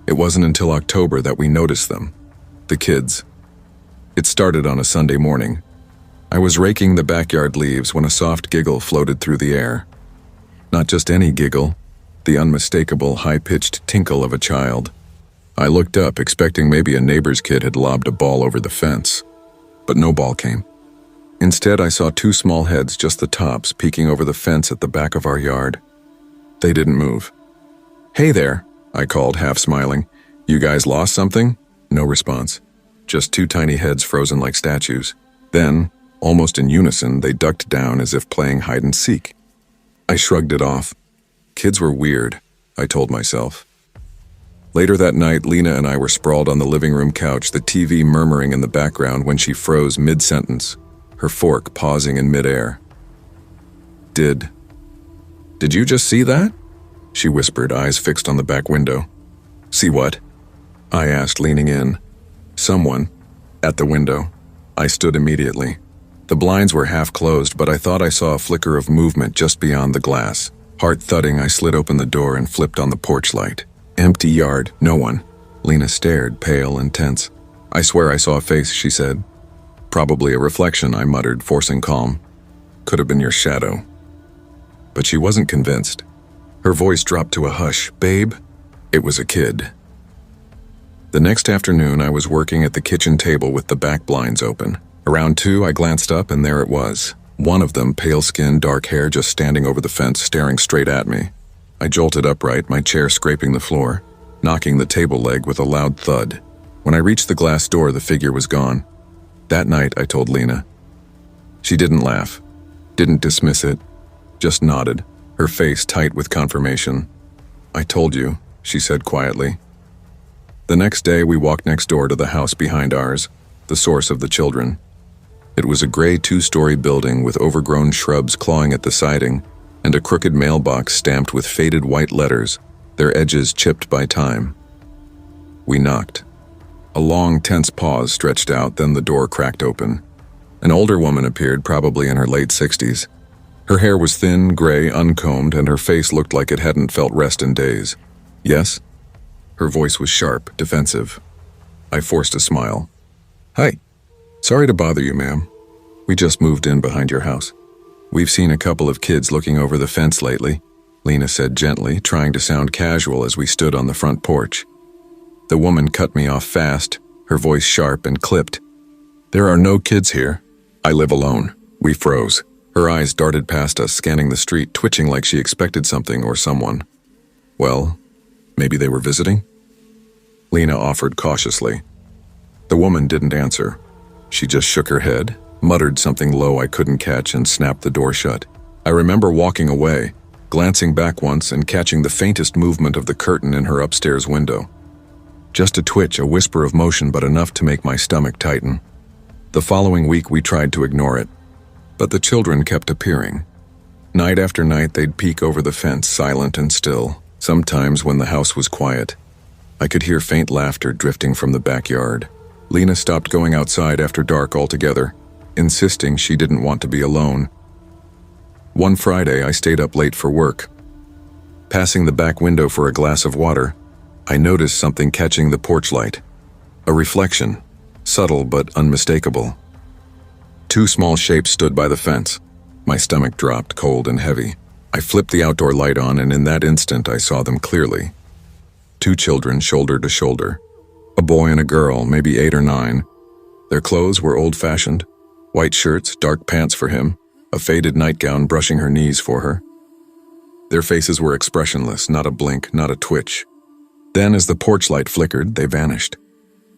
S1: It wasn't until October that we noticed them, the kids. It started on a Sunday morning. I was raking the backyard leaves when a soft giggle floated through the air. Not just any giggle, the unmistakable, high-pitched tinkle of a child. I looked up, expecting maybe a neighbor's kid had lobbed a ball over the fence. But no ball came. Instead, I saw 2 small heads, just the tops, peeking over the fence at the back of our yard. They didn't move. "Hey there," I called, half smiling. "You guys lost something?" No response. Just 2 tiny heads frozen like statues. Then, almost in unison, they ducked down as if playing hide-and-seek. I shrugged it off. Kids were weird, I told myself. Later that night, Lena and I were sprawled on the living room couch, the TV murmuring in the background when she froze mid-sentence, her fork pausing in mid-air. Did you just see that?" she whispered, eyes fixed on the back window. "See what?" I asked, leaning in. "Someone. At the window." I stood immediately. The blinds were half closed, but I thought I saw a flicker of movement just beyond the glass. Heart thudding, I slid open the door and flipped on the porch light. Empty yard, no one. Lena stared, pale and tense. "I swear I saw a face," she said. "Probably a reflection," I muttered, forcing calm. "Could have been your shadow." But she wasn't convinced. Her voice dropped to a hush. "Babe, it was a kid." The next afternoon, I was working at the kitchen table with the back blinds open. Around 2, I glanced up and there it was. One of them, pale skin, dark hair, just standing over the fence, staring straight at me. I jolted upright, my chair scraping the floor, knocking the table leg with a loud thud. When I reached the glass door, the figure was gone. That night, I told Lena. She didn't laugh, didn't dismiss it, just nodded, her face tight with confirmation. "I told you," she said quietly. The next day, we walked next door to the house behind ours, the source of the children. It was a gray 2-story building with overgrown shrubs clawing at the siding and a crooked mailbox stamped with faded white letters, their edges chipped by time. We knocked. A long, tense pause stretched out, then the door cracked open. An older woman appeared, probably in her late 60s. Her hair was thin, gray, uncombed, and her face looked like it hadn't felt rest in days. "Yes?" Her voice was sharp, defensive. I forced a smile. "Hi. Sorry to bother you, ma'am. We just moved in behind your house. We've seen a couple of kids looking over the fence lately," Lena said gently, trying to sound casual as we stood on the front porch. The woman cut me off fast, her voice sharp and clipped. "There are no kids here. I live alone." We froze. Her eyes darted past us, scanning the street, twitching like she expected something or someone. "Well, maybe they were visiting?" Lena offered cautiously. The woman didn't answer. She just shook her head, muttered something low I couldn't catch, and snapped the door shut. I remember walking away, glancing back once and catching the faintest movement of the curtain in her upstairs window. Just a twitch, a whisper of motion, but enough to make my stomach tighten. The following week we tried to ignore it, but the children kept appearing. Night after night they'd peek over the fence, silent and still, sometimes when the house was quiet. I could hear faint laughter drifting from the backyard. Lena stopped going outside after dark altogether, insisting she didn't want to be alone. One Friday, I stayed up late for work. Passing the back window for a glass of water, I noticed something catching the porch light. A reflection, subtle but unmistakable. Two small shapes stood by the fence. My stomach dropped, cold and heavy. I flipped the outdoor light on, and in that instant I saw them clearly. Two children, shoulder to shoulder. A boy and a girl, maybe 8 or 9. Their clothes were old-fashioned. White shirts, dark pants for him, a faded nightgown brushing her knees for her. Their faces were expressionless, not a blink, not a twitch. Then, as the porch light flickered, they vanished.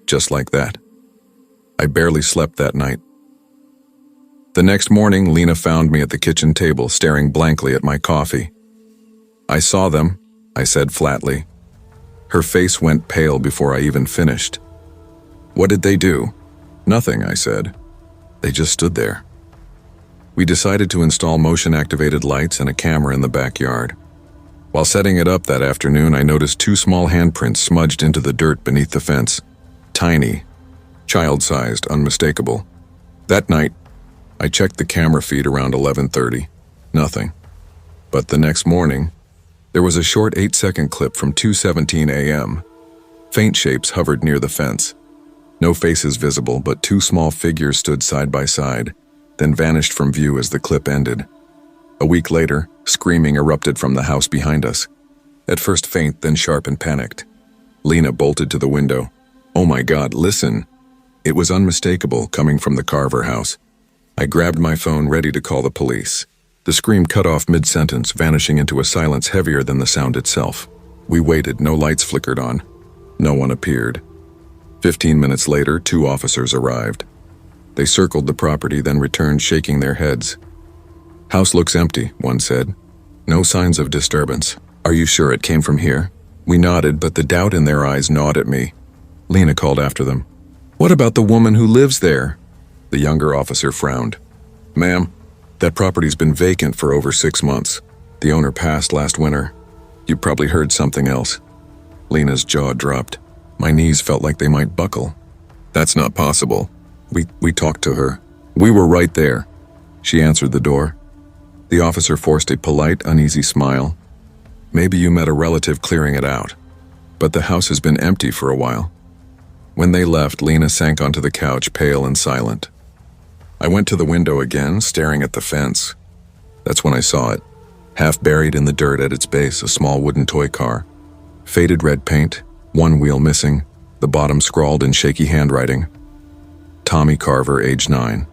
S1: Just like that. I barely slept that night. The next morning, Lena found me at the kitchen table, staring blankly at my coffee. "I saw them," I said flatly. Her face went pale before I even finished. "What did they do?" "Nothing," I said. "They just stood there." We decided to install motion-activated lights and a camera in the backyard. While setting it up that afternoon, I noticed 2 small handprints smudged into the dirt beneath the fence. Tiny, child-sized, unmistakable. That night, I checked the camera feed around 11:30. Nothing. But the next morning, there was a short 8-second clip from 2:17 a.m. Faint shapes hovered near the fence. No faces visible, but 2 small figures stood side by side, then vanished from view as the clip ended. A week later, screaming erupted from the house behind us. At first faint, then sharp and panicked. Lena bolted to the window. "Oh my God, listen!" It was unmistakable, coming from the Carver house. I grabbed my phone, ready to call the police. The scream cut off mid-sentence, vanishing into a silence heavier than the sound itself. We waited, no lights flickered on. No one appeared. 15 minutes later, 2 officers arrived. They circled the property, then returned, shaking their heads. "House looks empty," one said. "No signs of disturbance. Are you sure it came from here?" We nodded, but the doubt in their eyes gnawed at me. Lena called after them. "What about the woman who lives there?" The younger officer frowned. "Ma'am, that property's been vacant for over 6 months. The owner passed last winter. You probably heard something else." Lena's jaw dropped. My knees felt like they might buckle. "That's not possible. We talked to her. We were right there." She answered the door. The officer forced a polite, uneasy smile. "Maybe you met a relative clearing it out. But the house has been empty for a while." When they left, Lena sank onto the couch, pale and silent. I went to the window again, staring at the fence. That's when I saw it. Half buried in the dirt at its base, a small wooden toy car. Faded red paint, 1 wheel missing, the bottom scrawled in shaky handwriting. Tommy Carver, age 9.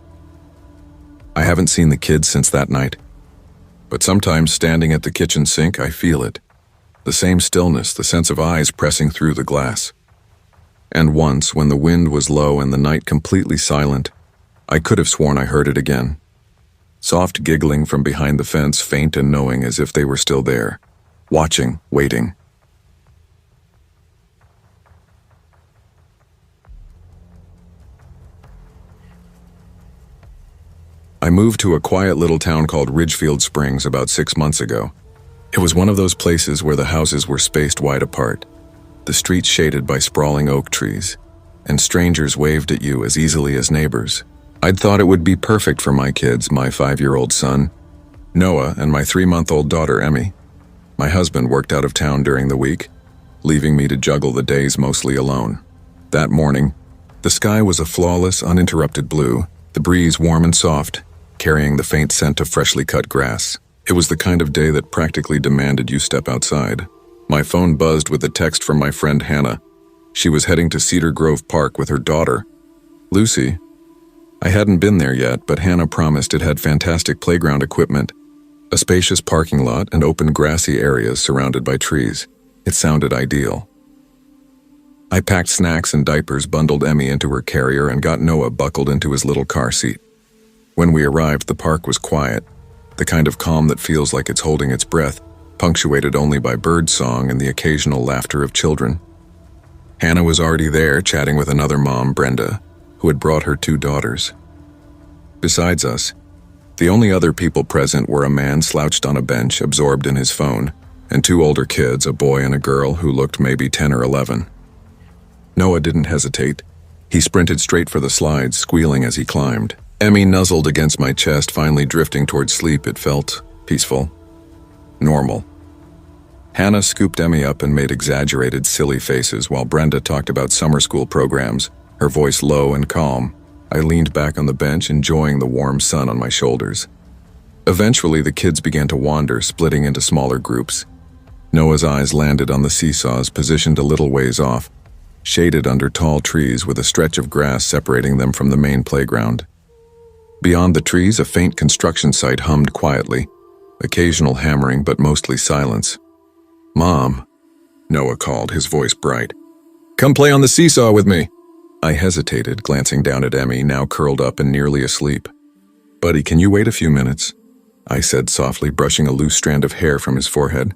S1: I haven't seen the kids since that night. But sometimes, standing at the kitchen sink, I feel it. The same stillness, the sense of eyes pressing through the glass. And once, when the wind was low and the night completely silent, I could have sworn I heard it again. Soft giggling from behind the fence, faint and knowing, as if they were still there. Watching, waiting. I moved to a quiet little town called Ridgefield Springs about 6 months ago. It was one of those places where the houses were spaced wide apart, the streets shaded by sprawling oak trees, and strangers waved at you as easily as neighbors. I'd thought it would be perfect for my kids, my 5-year-old son, Noah, and my 3-month-old daughter, Emmy. My husband worked out of town during the week, leaving me to juggle the days mostly alone. That morning, the sky was a flawless, uninterrupted blue, the breeze warm and soft, carrying the faint scent of freshly cut grass. It was the kind of day that practically demanded you step outside. My phone buzzed with a text from my friend Hannah. She was heading to Cedar Grove Park with her daughter, Lucy. I hadn't been there yet, but Hannah promised it had fantastic playground equipment, a spacious parking lot, and open grassy areas surrounded by trees. It sounded ideal. I packed snacks and diapers, bundled Emmy into her carrier, and got Noah buckled into his little car seat. When we arrived, the park was quiet, the kind of calm that feels like it's holding its breath, punctuated only by bird song and the occasional laughter of children. Hannah was already there, chatting with another mom, Brenda, who had brought her 2 daughters. Besides us, the only other people present were a man slouched on a bench, absorbed in his phone, and 2 older kids, a boy and a girl who looked maybe 10 or 11. Noah didn't hesitate. He sprinted straight for the slides, squealing as he climbed. Emmy nuzzled against my chest, finally drifting towards sleep. It felt peaceful. Normal. Hannah scooped Emmy up and made exaggerated, silly faces while Brenda talked about summer school programs, her voice low and calm. I leaned back on the bench, enjoying the warm sun on my shoulders. Eventually, the kids began to wander, splitting into smaller groups. Noah's eyes landed on the seesaws positioned a little ways off, shaded under tall trees with a stretch of grass separating them from the main playground. Beyond the trees, a faint construction site hummed quietly, occasional hammering but mostly silence. "Mom," Noah called, his voice bright. "Come play on the seesaw with me." I hesitated, glancing down at Emmy, now curled up and nearly asleep. "Buddy, can you wait a few minutes?" I said softly, brushing a loose strand of hair from his forehead.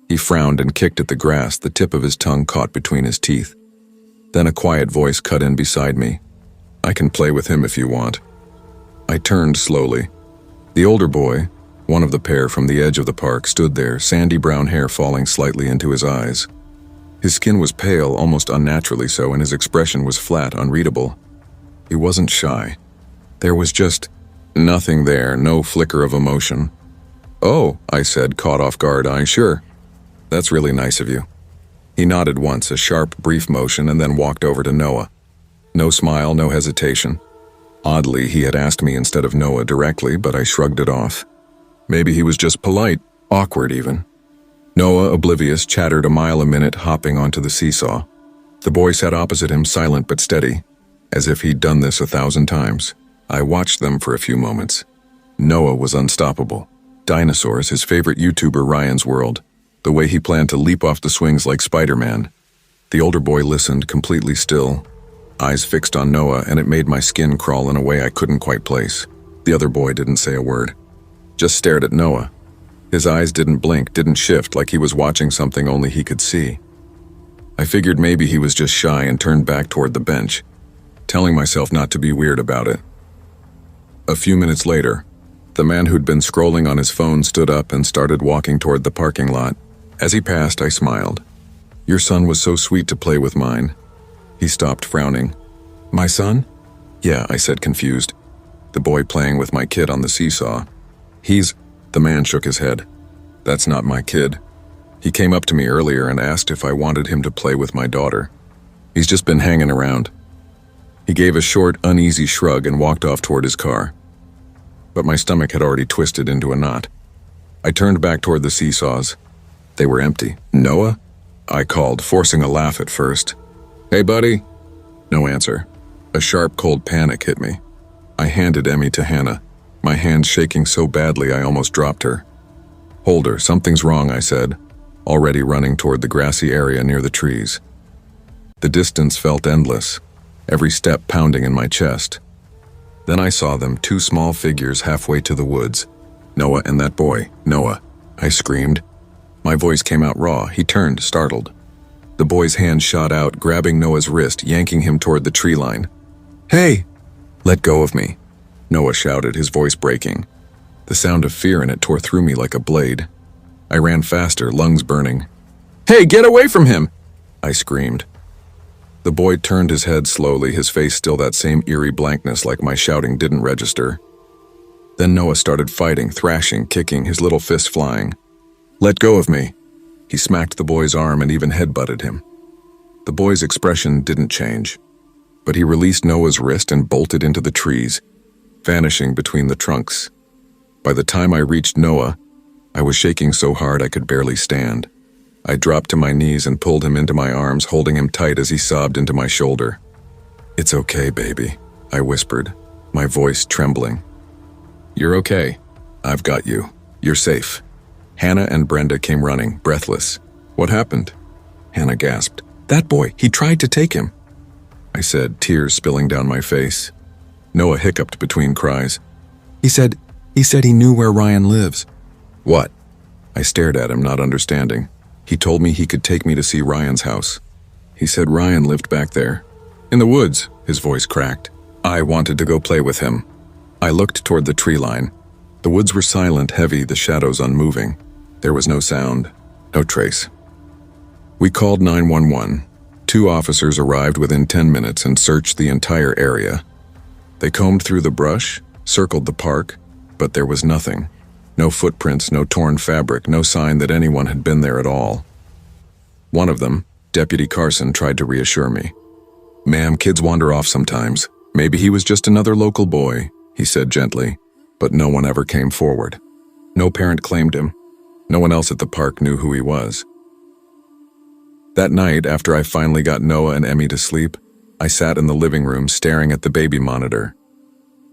S1: He frowned and kicked at the grass, the tip of his tongue caught between his teeth. Then a quiet voice cut in beside me. "I can play with him if you want." I turned slowly. The older boy, one of the pair from the edge of the park, stood there, sandy brown hair falling slightly into his eyes. His skin was pale, almost unnaturally so, and his expression was flat, unreadable. He wasn't shy. There was just nothing there, no flicker of emotion. "Oh," I said, caught off guard. Sure. That's really nice of you." He nodded once, a sharp, brief motion, and then walked over to Noah. No smile, no hesitation. Oddly, he had asked me instead of Noah directly, but I shrugged it off. Maybe he was just polite, awkward even. Noah, oblivious, chattered a mile a minute, hopping onto the seesaw. The boy sat opposite him, silent but steady, as if he'd done this 1,000 times. I watched them for a few moments. Noah was unstoppable. Dinosaurs, his favorite YouTuber Ryan's World. The way he planned to leap off the swings like Spider-Man. The older boy listened, completely still, eyes fixed on Noah, and it made my skin crawl in a way I couldn't quite place. The other boy didn't say a word, just stared at Noah. His eyes didn't blink, didn't shift, like he was watching something only he could see. I figured maybe he was just shy and turned back toward the bench, telling myself not to be weird about it. A few minutes later, the man who'd been scrolling on his phone stood up and started walking toward the parking lot. As he passed, I smiled. "Your son was so sweet to play with mine." He stopped, frowning. "My son?" "Yeah," I said, confused. "The boy playing with my kid on the seesaw." The man shook his head. "That's not my kid. He came up to me earlier and asked if I wanted him to play with my daughter. He's just been hanging around." He gave a short, uneasy shrug and walked off toward his car. But my stomach had already twisted into a knot. I turned back toward the seesaws. They were empty. "Noah?" I called, forcing a laugh at first. "Hey, buddy." No answer. A sharp, cold panic hit me. I handed Emmy to Hannah, my hands shaking so badly I almost dropped her. "Hold her, something's wrong," I said, already running toward the grassy area near the trees. The distance felt endless, every step pounding in my chest. Then I saw them, 2 small figures halfway to the woods. "Noah and that boy. Noah," I screamed. My voice came out raw. He turned, startled. The boy's hand shot out, grabbing Noah's wrist, yanking him toward the tree line. "Hey!" "Let go of me," Noah shouted, his voice breaking. The sound of fear in it tore through me like a blade. I ran faster, lungs burning. "Hey, get away from him!" I screamed. The boy turned his head slowly, his face still that same eerie blankness, like my shouting didn't register. Then Noah started fighting, thrashing, kicking, his little fists flying. "Let go of me." He smacked the boy's arm and even headbutted him. The boy's expression didn't change, but he released Noah's wrist and bolted into the trees, vanishing between the trunks. By the time I reached Noah, I was shaking so hard I could barely stand. I dropped to my knees and pulled him into my arms, holding him tight as he sobbed into my shoulder. "It's okay, baby," I whispered, my voice trembling. "You're okay. I've got you. You're safe." Hannah and Brenda came running, breathless. "What happened?" Hannah gasped. "That boy, he tried to take him," I said, tears spilling down my face. Noah hiccuped between cries. He said he knew where Ryan lives." "What?" I stared at him, not understanding. "He told me he could take me to see Ryan's house. He said Ryan lived back there. In the woods," his voice cracked. I wanted to go play with him. I looked toward the tree line. The woods were silent, heavy, the shadows unmoving. There was no sound, no trace. We called 911. 2 officers arrived within 10 minutes and searched the entire area. They combed through the brush, circled the park, but there was nothing. No footprints, no torn fabric, no sign that anyone had been there at all. One of them, Deputy Carson, tried to reassure me. "Ma'am, kids wander off sometimes. Maybe he was just another local boy," he said gently, but no one ever came forward. No parent claimed him. No one else at the park knew who he was. That night, after I finally got Noah and Emmy to sleep, I sat in the living room staring at the baby monitor.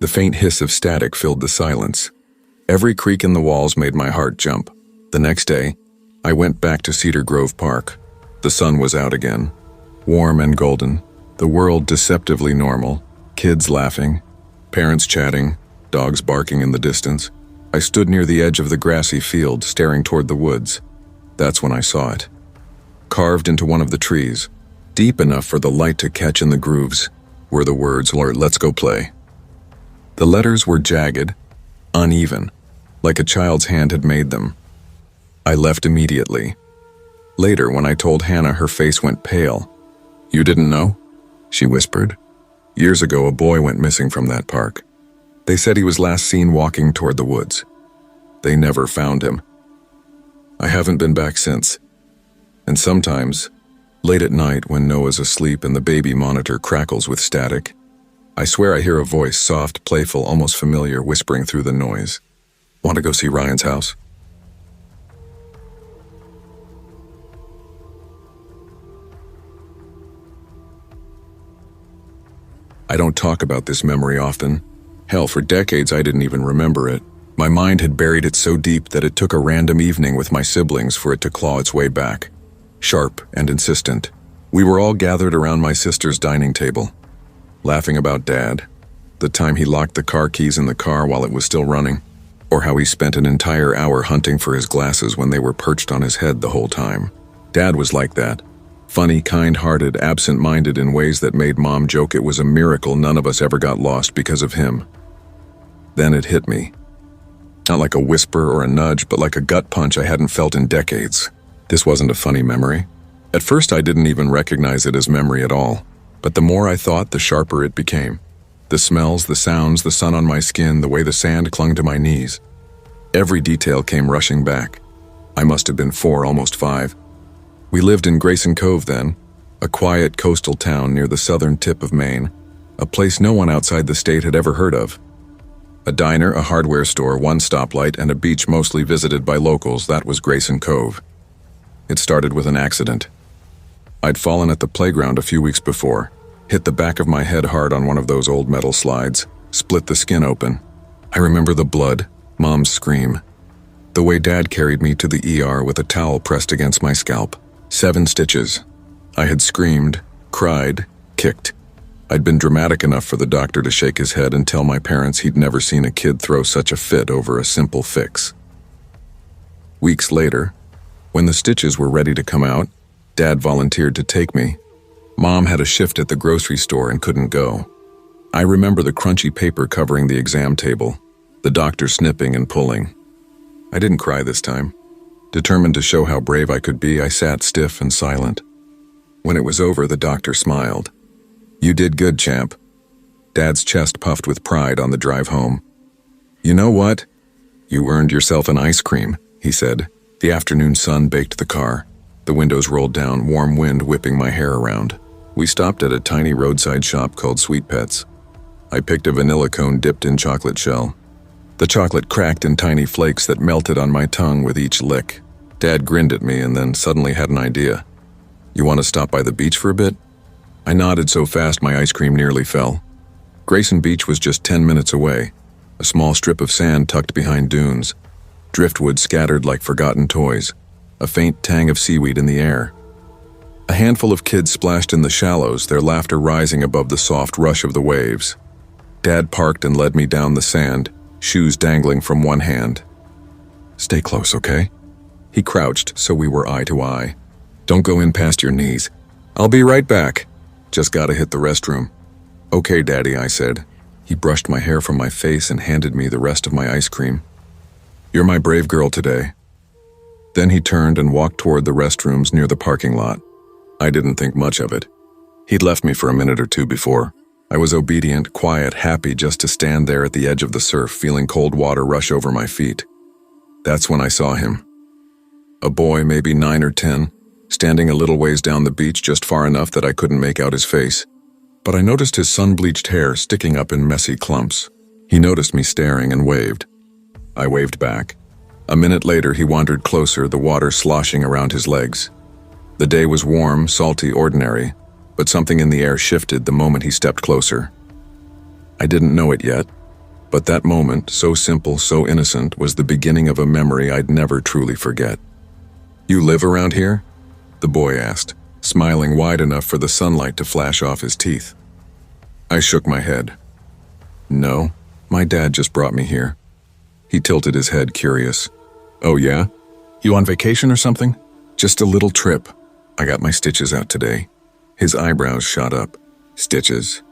S1: The faint hiss of static filled the silence. Every creak in the walls made my heart jump. The next day, I went back to Cedar Grove Park. The sun was out again, warm and golden, the world deceptively normal, kids laughing, parents chatting, dogs barking in the distance. I stood near the edge of the grassy field, staring toward the woods. That's when I saw it. Carved into one of the trees, deep enough for the light to catch in the grooves, were the words, "Let's go play." The letters were jagged, uneven, like a child's hand had made them. I left immediately. Later, when I told Hannah, her face went pale. "You didn't know?" she whispered. "Years ago, a boy went missing from that park. They said he was last seen walking toward the woods. They never found him. I haven't been back since. And sometimes, late at night when Noah's asleep and the baby monitor crackles with static, I swear I hear a voice, soft, playful, almost familiar, whispering through the noise. Want to go see Ryan's house? I don't talk about this memory often. Hell, for decades I didn't even remember it. My mind had buried it so deep that it took a random evening with my siblings for it to claw its way back. Sharp and insistent. We were all gathered around my sister's dining table, laughing about Dad, the time he locked the car keys in the car while it was still running, or how he spent an entire hour hunting for his glasses when they were perched on his head the whole time. Dad was like that. Funny, kind-hearted, absent-minded in ways that made Mom joke it was a miracle none of us ever got lost because of him. Then it hit me. Not like a whisper or a nudge, but like a gut punch I hadn't felt in decades. This wasn't a funny memory. At first I didn't even recognize it as memory at all, but the more I thought, the sharper it became. The smells, the sounds, the sun on my skin, the way the sand clung to my knees. Every detail came rushing back. I must have been 4, almost 5. We lived in Grayson Cove then, a quiet coastal town near the southern tip of Maine, a place no one outside the state had ever heard of. A diner, a hardware store, 1 stoplight, and a beach mostly visited by locals. That was Grayson Cove. It started with an accident. I'd fallen at the playground a few weeks before, hit the back of my head hard on one of those old metal slides, split the skin open. I remember the blood, Mom's scream, the way Dad carried me to the ER with a towel pressed against my scalp. 7 stitches. I had screamed, cried, kicked. I'd been dramatic enough for the doctor to shake his head and tell my parents he'd never seen a kid throw such a fit over a simple fix. Weeks later, when the stitches were ready to come out, Dad volunteered to take me. Mom had a shift at the grocery store and couldn't go. I remember the crunchy paper covering the exam table, the doctor snipping and pulling. I didn't cry this time. Determined to show how brave I could be, I sat stiff and silent. When it was over, the doctor smiled. "You did good, champ." Dad's chest puffed with pride on the drive home. "You know what? You earned yourself an ice cream," he said. The afternoon sun baked the car. The windows rolled down, warm wind whipping my hair around. We stopped at a tiny roadside shop called Sweet Pets. I picked a vanilla cone dipped in chocolate shell. The chocolate cracked in tiny flakes that melted on my tongue with each lick. Dad grinned at me and then suddenly had an idea. "You want to stop by the beach for a bit?" I nodded so fast my ice cream nearly fell. Grayson Beach was just 10 minutes away, a small strip of sand tucked behind dunes, driftwood scattered like forgotten toys, a faint tang of seaweed in the air. A handful of kids splashed in the shallows, their laughter rising above the soft rush of the waves. Dad parked and led me down the sand, shoes dangling from one hand. "Stay close, okay?" He crouched so we were eye to eye. "Don't go in past your knees." "I'll be right back. Just gotta hit the restroom." "Okay, Daddy," I said. He brushed my hair from my face and handed me the rest of my ice cream. "You're my brave girl today." Then he turned and walked toward the restrooms near the parking lot. I didn't think much of it. He'd left me for a minute or two before. I was obedient, quiet, happy just to stand there at the edge of the surf, feeling cold water rush over my feet. That's when I saw him. A boy, maybe 9 or 10, standing a little ways down the beach, just far enough that I couldn't make out his face. But I noticed his sun-bleached hair sticking up in messy clumps. He noticed me staring and waved. I waved back. A minute later, he wandered closer, the water sloshing around his legs. The day was warm, salty, ordinary, but something in the air shifted the moment he stepped closer. I didn't know it yet, but that moment, so simple, so innocent, was the beginning of a memory I'd never truly forget. "You live around here?" the boy asked, smiling wide enough for the sunlight to flash off his teeth. I shook my head. "No, my dad just brought me here." He tilted his head, curious. "Oh yeah? You on vacation or something?" "Just a little trip. I got my stitches out today." His eyebrows shot up. "Stitches?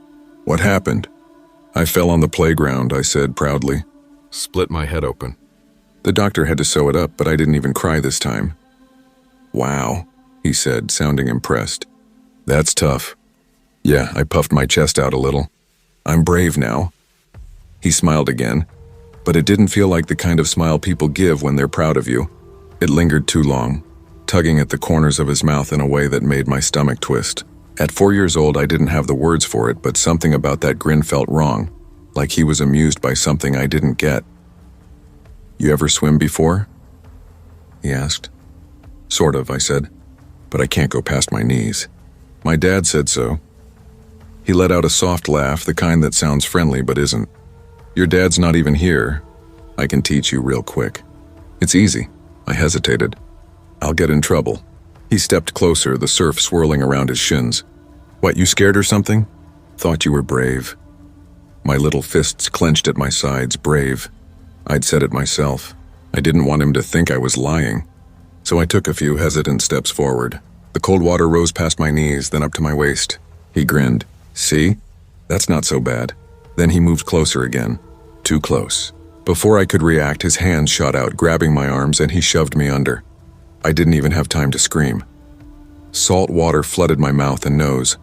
S1: What happened?" "I fell on the playground," I said proudly. "Split my head open. The doctor had to sew it up, but I didn't even cry this time." "Wow," he said, sounding impressed. "That's tough." "Yeah," I puffed my chest out a little. "I'm brave now." He smiled again, but it didn't feel like the kind of smile people give when they're proud of you. It lingered too long, tugging at the corners of his mouth in a way that made my stomach twist. At 4 years old, I didn't have the words for it, but something about that grin felt wrong, like he was amused by something I didn't get. "You ever swim before?" he asked. "Sort of," I said, "but I can't go past my knees. My dad said so." He let out a soft laugh, the kind that sounds friendly but isn't. "Your dad's not even here. I can teach you real quick. It's easy." I hesitated. "I'll get in trouble." He stepped closer, the surf swirling around his shins. "What, you scared or something?" "Thought you were brave." My little fists clenched at my sides. Brave. I'd said it myself. I didn't want him to think I was lying. So I took a few hesitant steps forward. The cold water rose past my knees, then up to my waist. He grinned. "See? That's not so bad." Then he moved closer again. Too close. Before I could react, his hands shot out, grabbing my arms, and he shoved me under. I didn't even have time to scream. Salt water flooded my mouth and nose.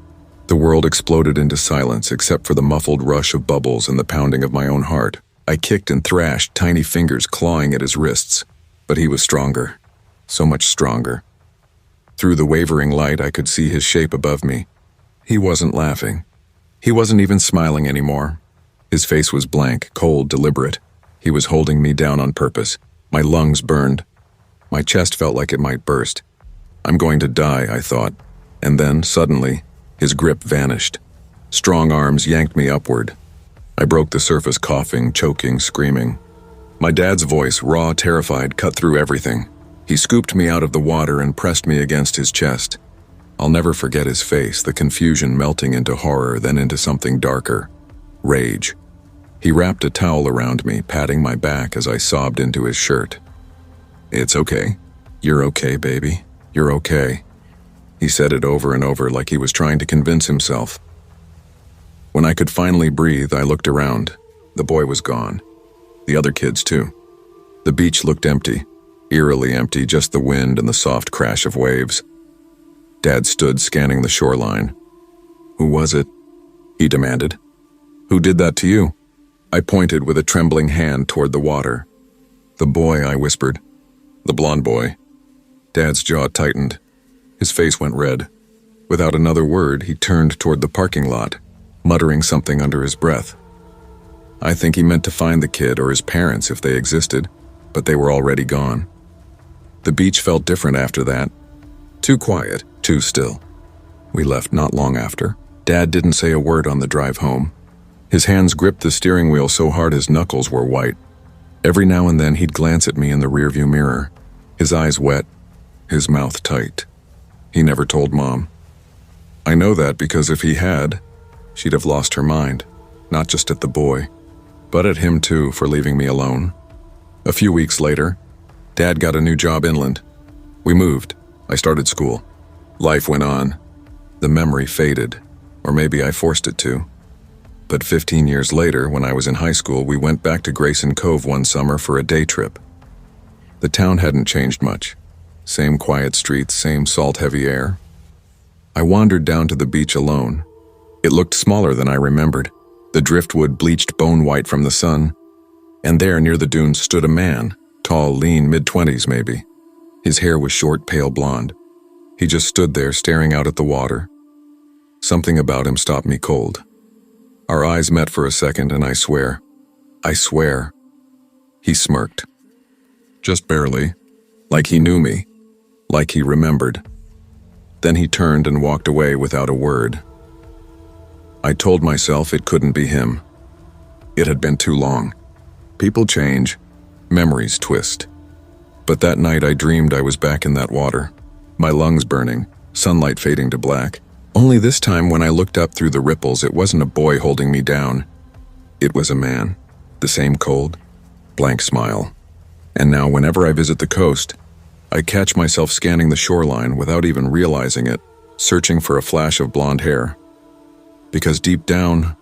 S1: The world exploded into silence, except for the muffled rush of bubbles and the pounding of my own heart. I kicked and thrashed, tiny fingers clawing at his wrists. But he was stronger. So much stronger. Through the wavering light, I could see his shape above me. He wasn't laughing. He wasn't even smiling anymore. His face was blank, cold, deliberate. He was holding me down on purpose. My lungs burned. My chest felt like it might burst. I'm going to die, I thought. And then, suddenly, his grip vanished. Strong arms yanked me upward. I broke the surface, coughing, choking, screaming. My dad's voice, raw, terrified, cut through everything. He scooped me out of the water and pressed me against his chest. I'll never forget his face, the confusion melting into horror, then into something darker. Rage. He wrapped a towel around me, patting my back as I sobbed into his shirt. "It's okay. You're okay, baby. You're okay." He said it over and over like he was trying to convince himself. When I could finally breathe, I looked around. The boy was gone. The other kids, too. The beach looked empty, eerily empty, just the wind and the soft crash of waves. Dad stood scanning the shoreline. "Who was it?" he demanded. "Who did that to you?" I pointed with a trembling hand toward the water. "The boy," I whispered. "The blonde boy." Dad's jaw tightened. His face went red. Without another word, he turned toward the parking lot, muttering something under his breath. I think he meant to find the kid or his parents if they existed, but they were already gone. The beach felt different after that. Too quiet, too still. We left not long after. Dad didn't say a word on the drive home. His hands gripped the steering wheel so hard his knuckles were white. Every now and then he'd glance at me in the rearview mirror, his eyes wet, his mouth tight. He never told Mom. I know that because if he had, she'd have lost her mind, not just at the boy, but at him too for leaving me alone. A few weeks later, Dad got a new job inland. We moved. I started school. Life went on. The memory faded, or maybe I forced it to. But 15 years later, when I was in high school, we went back to Grayson Cove one summer for a day trip. The town hadn't changed much. Same quiet streets, same salt-heavy air. I wandered down to the beach alone. It looked smaller than I remembered, the driftwood bleached bone-white from the sun. And there, near the dunes, stood a man, tall, lean, mid-20s maybe. His hair was short, pale blonde. He just stood there, staring out at the water. Something about him stopped me cold. Our eyes met for a second, and I swear, he smirked. Just barely, like he knew me, like he remembered. Then he turned and walked away without a word. I told myself it couldn't be him. It had been too long. People change, memories twist. But that night I dreamed I was back in that water, my lungs burning, sunlight fading to black. Only this time when I looked up through the ripples, it wasn't a boy holding me down. It was a man, the same cold, blank smile. And now whenever I visit the coast, I catch myself scanning the shoreline without even realizing it, searching for a flash of blonde hair. Because deep down,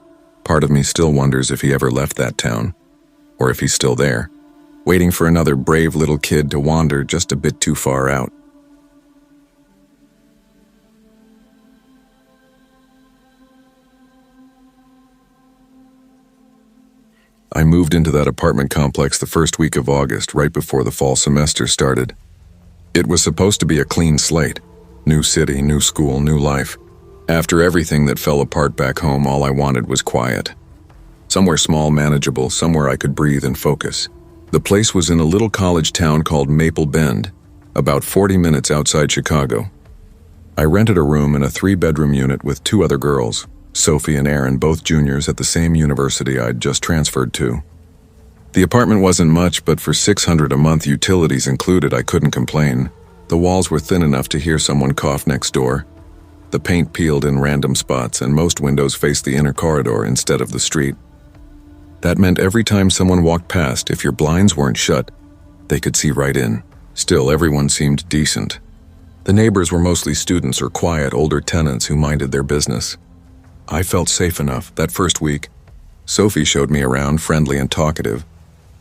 S1: part of me still wonders if he ever left that town, or if he's still there, waiting for another brave little kid to wander just a bit too far out. I moved into that apartment complex the first week of August, right before the fall semester started. It was supposed to be a clean slate. New city, new school, new life. After everything that fell apart back home, all I wanted was quiet. Somewhere small, manageable, somewhere I could breathe and focus. The place was in a little college town called Maple Bend, about 40 minutes outside Chicago. I rented a room in a 3-bedroom unit with 2 other girls, Sophie and Aaron, both juniors at the same university I'd just transferred to. The apartment wasn't much, but for $600 a month, utilities included, I couldn't complain. The walls were thin enough to hear someone cough next door. The paint peeled in random spots, and most windows faced the inner corridor instead of the street. That meant every time someone walked past, if your blinds weren't shut, they could see right in. Still, everyone seemed decent. The neighbors were mostly students or quiet, older tenants who minded their business. I felt safe enough. That first week, Sophie showed me around, friendly and talkative,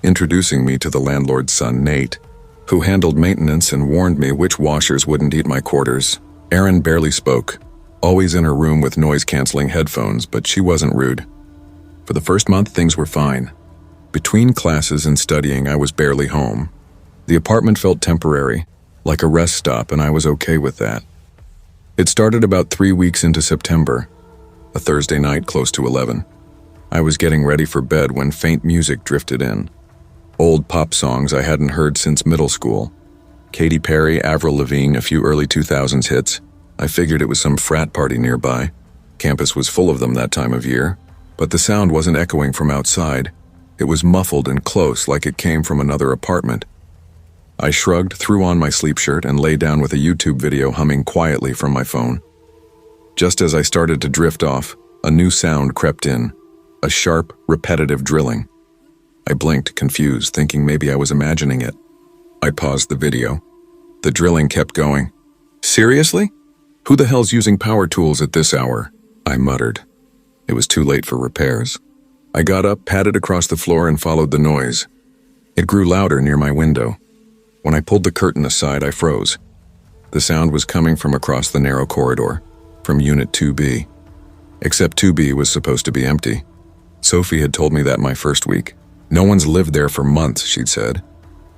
S1: introducing me to the landlord's son, Nate, who handled maintenance and warned me which washers wouldn't eat my quarters. Aaron barely spoke, always in her room with noise-canceling headphones, but she wasn't rude. For the first month, things were fine. Between classes and studying, I was barely home. The apartment felt temporary, like a rest stop, and I was okay with that. It started about 3 weeks into September, a Thursday night close to 11. I was getting ready for bed when faint music drifted in. Old pop songs I hadn't heard since middle school. Katy Perry, Avril Lavigne, a few early 2000s hits. I figured it was some frat party nearby. Campus was full of them that time of year. But the sound wasn't echoing from outside. It was muffled and close, like it came from another apartment. I shrugged, threw on my sleep shirt, and lay down with a YouTube video humming quietly from my phone. Just as I started to drift off, a new sound crept in. A sharp, repetitive drilling. I blinked, confused, thinking maybe I was imagining it. I paused the video. The drilling kept going. Seriously? Who the hell's using power tools at this hour? I muttered. It was too late for repairs. I got up, padded across the floor, and followed the noise. It grew louder near my window. When I pulled the curtain aside, I froze. The sound was coming from across the narrow corridor, from Unit 2B. Except 2B was supposed to be empty. Sophie had told me that my first week. No one's lived there for months, she'd said.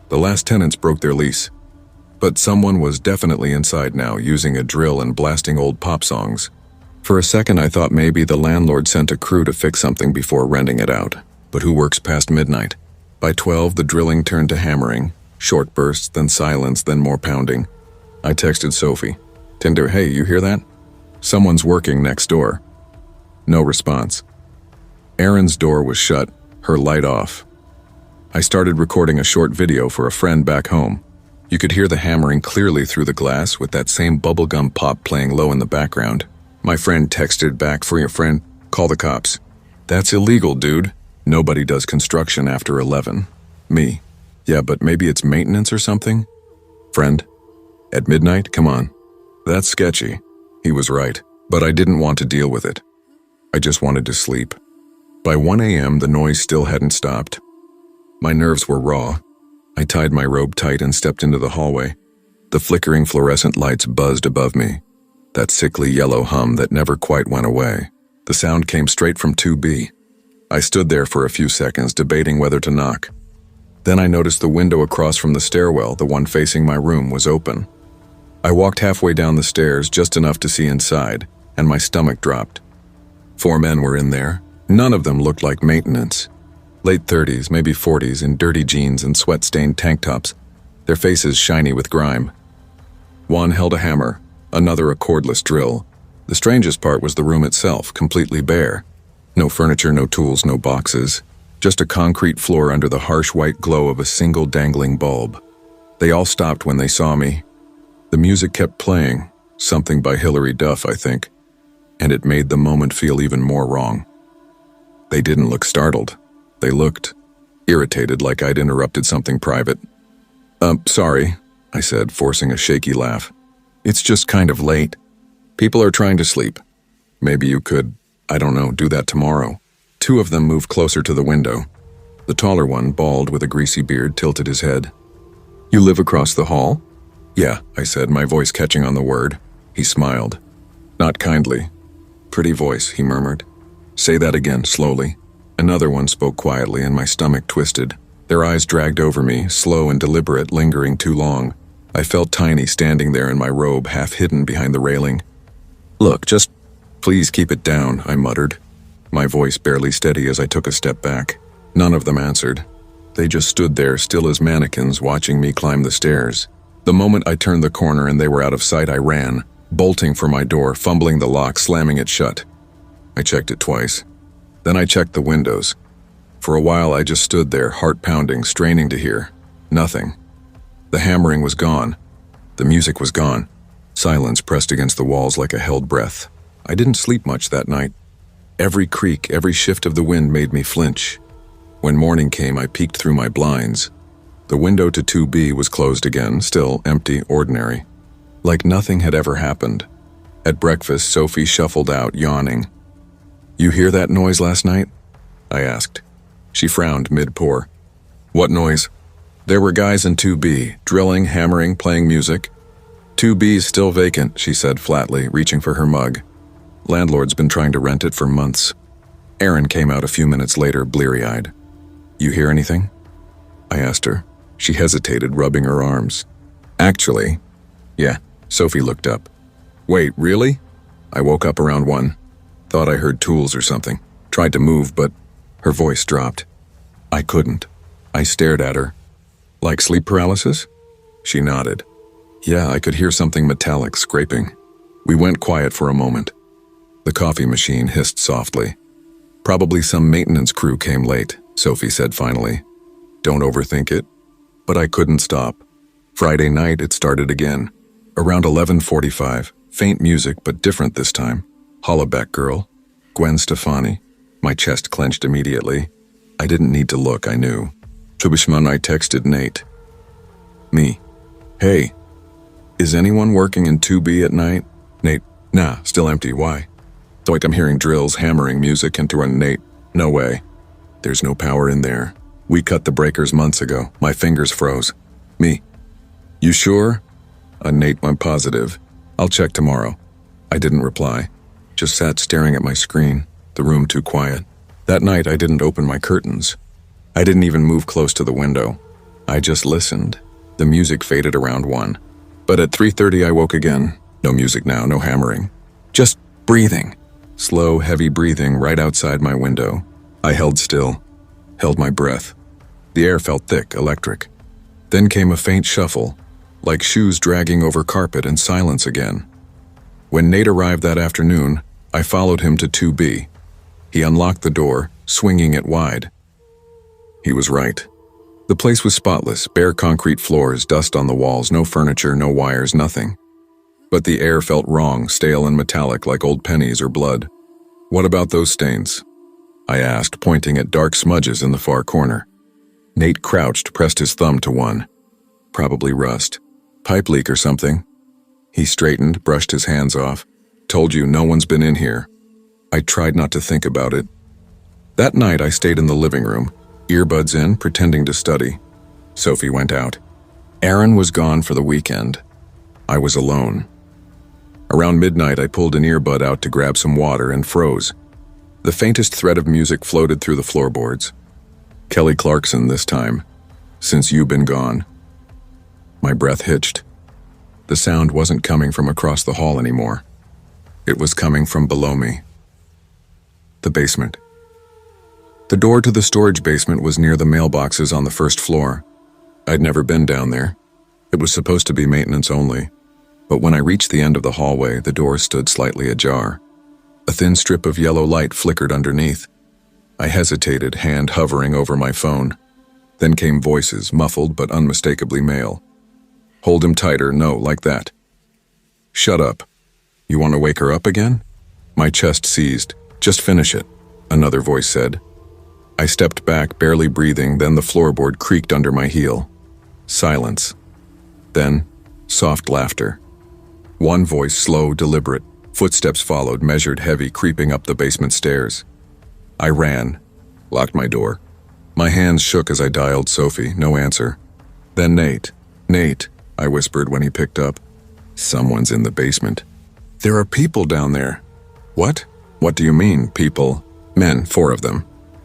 S1: The last tenants broke their lease. But someone was definitely inside now, using a drill and blasting old pop songs. For a second, I thought maybe the landlord sent a crew to fix something before renting it out. But who works past midnight? By 12, the drilling turned to hammering. Short bursts, then silence, then more pounding. I texted Sophie. Tinder, hey, you hear that? Someone's working next door. No response. Erin's door was shut, her light off. I started recording a short video for a friend back home. You could hear the hammering clearly through the glass with that same bubblegum pop playing low in the background. My friend texted back, for your friend, call the cops. That's illegal, dude. Nobody does construction after 11. Me. Yeah, but maybe it's maintenance or something? Friend. At midnight? Come on. That's sketchy. He was right, but I didn't want to deal with it. I just wanted to sleep. By 1 a.m., the noise still hadn't stopped. My nerves were raw. I tied my robe tight and stepped into the hallway. The flickering fluorescent lights buzzed above me. that sickly yellow hum that never quite went away. The sound came straight from 2B. I stood there for a few seconds, debating whether to knock. Then I noticed the window across from the stairwell, the one facing my room, was open. I walked halfway down the stairs, just enough to see inside, and my stomach dropped. 4 men were in there. None of them looked like maintenance. Late 30s, maybe 40s, in dirty jeans and sweat-stained tank tops, their faces shiny with grime. One held a hammer, another a cordless drill. The strangest part was the room itself, completely bare. No furniture, no tools, no boxes. Just a concrete floor under the harsh white glow of a single dangling bulb. They all stopped when they saw me. The music kept playing, something by Hilary Duff, I think, and it made the moment feel even more wrong. They didn't look startled. They looked irritated, like I'd interrupted something private. Sorry, I said, forcing a shaky laugh. It's just kind of late. People are trying to sleep. Maybe you could, I don't know, do that tomorrow. 2 of them moved closer to the window. The taller one, bald with a greasy beard, tilted his head. You live across the hall? Yeah, I said, my voice catching on the word. He smiled. Not kindly. Pretty voice, he murmured. Say that again, slowly. Another one spoke quietly, and my stomach twisted. Their eyes dragged over me, slow and deliberate, lingering too long. I felt tiny standing there in my robe, half hidden behind the railing. Look, just please keep it down, I muttered, my voice barely steady as I took a step back. None of them answered. They just stood there, still as mannequins, watching me climb the stairs. The moment I turned the corner and they were out of sight, I ran, bolting for my door, fumbling the lock, slamming it shut. I checked it twice. Then I checked the windows. For a while I just stood there, heart pounding, straining to hear. Nothing. The hammering was gone. The music was gone. Silence pressed against the walls like a held breath. I didn't sleep much that night. Every creak, every shift of the wind made me flinch. When morning came, I peeked through my blinds. The window to 2B was closed again, still empty, ordinary. Like nothing had ever happened. At breakfast, Sophie shuffled out, yawning. You hear that noise last night? I asked. She frowned mid-pour. What noise? There were guys in 2B, drilling, hammering, playing music. 2B's still vacant, she said flatly, reaching for her mug. Landlord's been trying to rent it for months. Erin came out a few minutes later, bleary-eyed. You hear anything? I asked her. She hesitated, rubbing her arms. Actually, yeah, Sophie looked up. Wait, really? I woke up around 1. Thought I heard tools or something. Tried to move, but her voice dropped. I couldn't. I stared at her. Like sleep paralysis? She nodded. Yeah, I could hear something metallic scraping. We went quiet for a moment. The coffee machine hissed softly. Probably some maintenance crew came late, Sophie said finally. Don't overthink it. But I couldn't stop. Friday night it started again. Around 11:45, faint music but different this time. Hollaback Girl, Gwen Stefani. My chest clenched immediately. I didn't need to look, I knew. Trubishman, I texted Nate. Me. Hey, is anyone working in 2B at night? Nate, nah, still empty, why? Like I'm hearing drills, hammering, music, and to run Nate. No way. There's no power in there. We cut the breakers months ago. My fingers froze. Me. You sure? Nate, I'm positive. I'll check tomorrow. I didn't reply. Just sat staring at my screen, the room too quiet. That night I didn't open my curtains. I didn't even move close to the window. I just listened. The music faded around 1. But at 3:30 I woke again. No music now, no hammering. Just breathing. Slow, heavy breathing right outside my window. I held still, held my breath. The air felt thick, electric. Then came a faint shuffle, like shoes dragging over carpet, and silence again. When Nate arrived that afternoon, I followed him to 2B. He unlocked the door, swinging it wide. He was right. The place was spotless, bare concrete floors, dust on the walls, no furniture, no wires, nothing. But the air felt wrong, stale and metallic like old pennies or blood. What about those stains? I asked, pointing at dark smudges in the far corner. Nate crouched, pressed his thumb to one. Probably rust. Pipe leak or something. He straightened, brushed his hands off. Told you, no one's been in here. I tried not to think about it. That night I stayed in the living room, earbuds in, pretending to study. Sophie went out. Erin was gone for the weekend. I was alone. Around midnight, I pulled an earbud out to grab some water and froze. The faintest thread of music floated through the floorboards. Kelly Clarkson this time, Since You Been Gone. My breath hitched. The sound wasn't coming from across the hall anymore. It was coming from below me. The basement. The door to the storage basement was near the mailboxes on the first floor. I'd never been down there. It was supposed to be maintenance only. But when I reached the end of the hallway, the door stood slightly ajar. A thin strip of yellow light flickered underneath. I hesitated, hand hovering over my phone. Then came voices, muffled but unmistakably male. Hold him tighter, no, like that. Shut up. You want to wake her up again? My chest seized. Just finish it, another voice said. I stepped back, barely breathing, then the floorboard creaked under my heel. Silence. Then, soft laughter. One voice, slow, deliberate. Footsteps followed, measured, heavy, creeping up the basement stairs. I ran, locked my door. My hands shook as I dialed Sophie, no answer. Then Nate, I whispered when he picked up. Someone's in the basement. There are people down there. What? What do you mean, people? Men, 4 of them.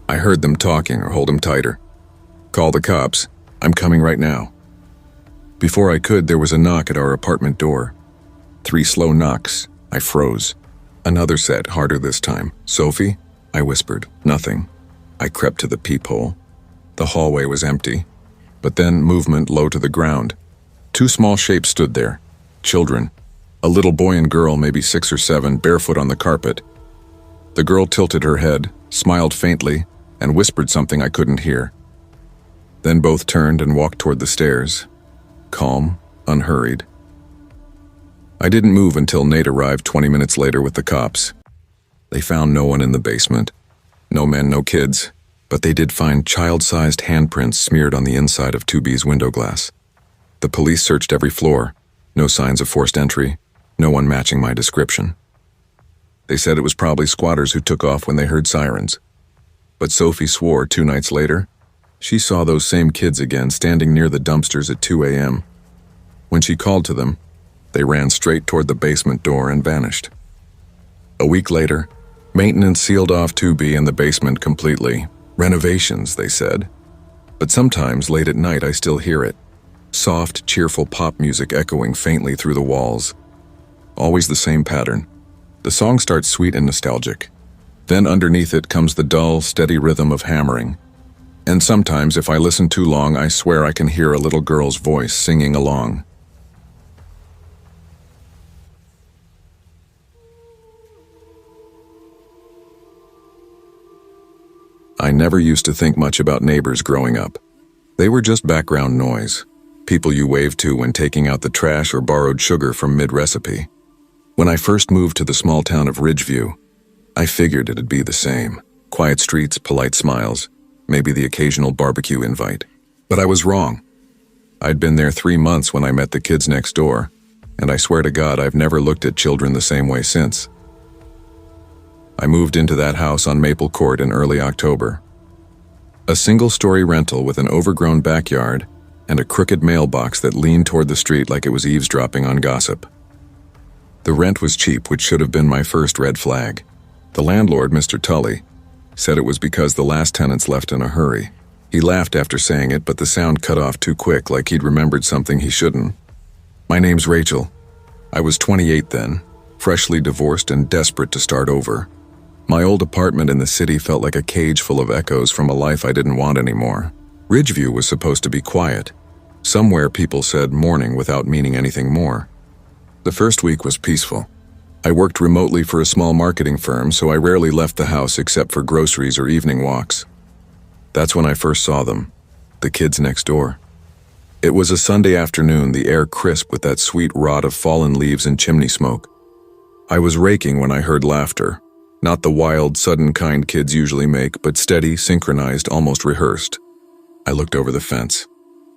S1: I heard them talking, or hold him tighter. Call the cops. I'm coming right now. Before I could, there was a knock at our apartment door. 3 slow knocks. I froze. Another said, harder this time. Sophie? I whispered. Nothing. I crept to the peephole. The hallway was empty. But then movement low to the ground. 2 small shapes stood there. Children. A little boy and girl, maybe 6 or 7, barefoot on the carpet. The girl tilted her head, smiled faintly, and whispered something I couldn't hear. Then both turned and walked toward the stairs. Calm, unhurried. I didn't move until Nate arrived 20 minutes later with the cops. They found no one in the basement. No men, no kids. But they did find child-sized handprints smeared on the inside of 2B's window glass. The police searched every floor. No signs of forced entry. No one matching my description. They said it was probably squatters who took off when they heard sirens. But Sophie swore 2 nights later, she saw those same kids again standing near the dumpsters at 2 a.m. When she called to them, they ran straight toward the basement door and vanished. A week later, maintenance sealed off 2B and the basement completely. Renovations, they said. But sometimes, late at night, I still hear it. Soft, cheerful pop music echoing faintly through the walls. Always the same pattern. The song starts sweet and nostalgic. Then underneath it comes the dull, steady rhythm of hammering. And sometimes, if I listen too long, I swear I can hear a little girl's voice singing along. I never used to think much about neighbors growing up. They were just background noise. People you waved to when taking out the trash or borrowed sugar from mid-recipe. When I first moved to the small town of Ridgeview, I figured it'd be the same. Quiet streets, polite smiles, maybe the occasional barbecue invite. But I was wrong. I'd been there 3 months when I met the kids next door, and I swear to God I've never looked at children the same way since. I moved into that house on Maple Court in early October. A single-story rental with an overgrown backyard and a crooked mailbox that leaned toward the street like it was eavesdropping on gossip. The rent was cheap, which should have been my first red flag. The landlord, Mr. Tully, said it was because the last tenants left in a hurry. He laughed after saying it, but the sound cut off too quick, like he'd remembered something he shouldn't. My name's Rachel. I was 28 then, freshly divorced and desperate to start over. My old apartment in the city felt like a cage full of echoes from a life I didn't want anymore. Ridgeview was supposed to be quiet. Somewhere people said morning without meaning anything more. The first week was peaceful. I worked remotely for a small marketing firm, so I rarely left the house except for groceries or evening walks. That's when I first saw them, the kids next door. It was a Sunday afternoon, the air crisp with that sweet rot of fallen leaves and chimney smoke. I was raking when I heard laughter. Not the wild, sudden kind kids usually make, but steady, synchronized, almost rehearsed. I looked over the fence.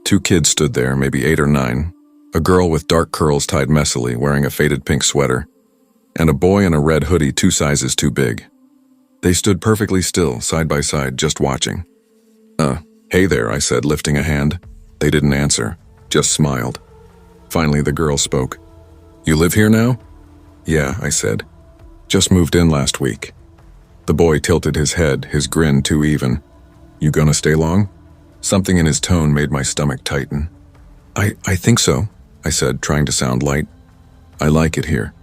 S1: 2 kids stood there, maybe 8 or 9. A girl with dark curls tied messily, wearing a faded pink sweater, and a boy in a red hoodie 2 sizes too big. They stood perfectly still, side by side, just watching. Hey there, I said, lifting a hand. They didn't answer, just smiled. Finally, the girl spoke. You live here now? Yeah, I said. Just moved in last week. The boy tilted his head, his grin too even. You gonna stay long? Something in his tone made my stomach tighten. I think so, I said, trying to sound light. I like it here.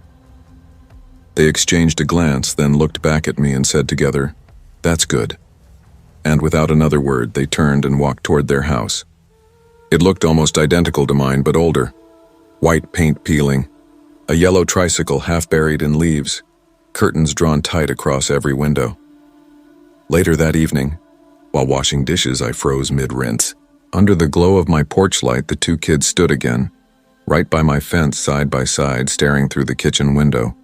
S1: They exchanged a glance, then looked back at me and said together, That's good. And without another word, they turned and walked toward their house. It looked almost identical to mine, but older. White paint peeling, a yellow tricycle half buried in leaves, curtains drawn tight across every window. Later that evening, while washing dishes, I froze mid-rinse. Under the glow of my porch light, the two kids stood again, right by my fence side by side, staring through the kitchen window.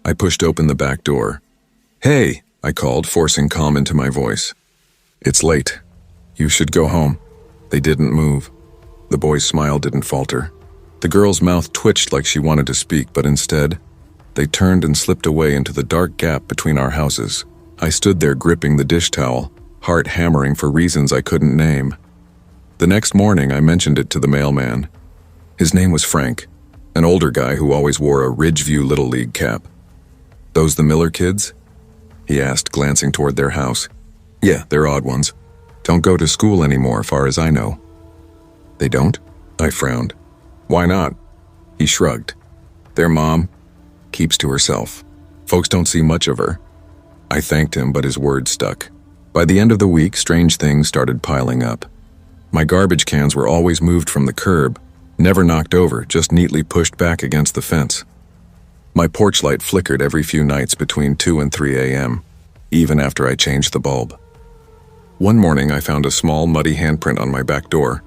S1: I pushed open the back door. Hey, I called, forcing calm into my voice. It's late. You should go home. They didn't move. The boy's smile didn't falter. The girl's mouth twitched like she wanted to speak, but instead, they turned and slipped away into the dark gap between our houses. I stood there gripping the dish towel, heart hammering for reasons I couldn't name. The next morning, I mentioned it to the mailman. His name was Frank, an older guy who always wore a Ridgeview Little League cap. Those the Miller kids? He asked, glancing toward their house. Yeah, they're odd ones. Don't go to school anymore, far as I know. They don't? I frowned. Why not? He shrugged. Their mom keeps to herself. Folks don't see much of her. I thanked him, but his words stuck. By the end of the week, strange things started piling up. My garbage cans were always moved from the curb, never knocked over, just neatly pushed back against the fence. My porch light flickered every few nights between 2 and 3 a.m., even after I changed the bulb. One morning, I found a small, muddy handprint on my back door.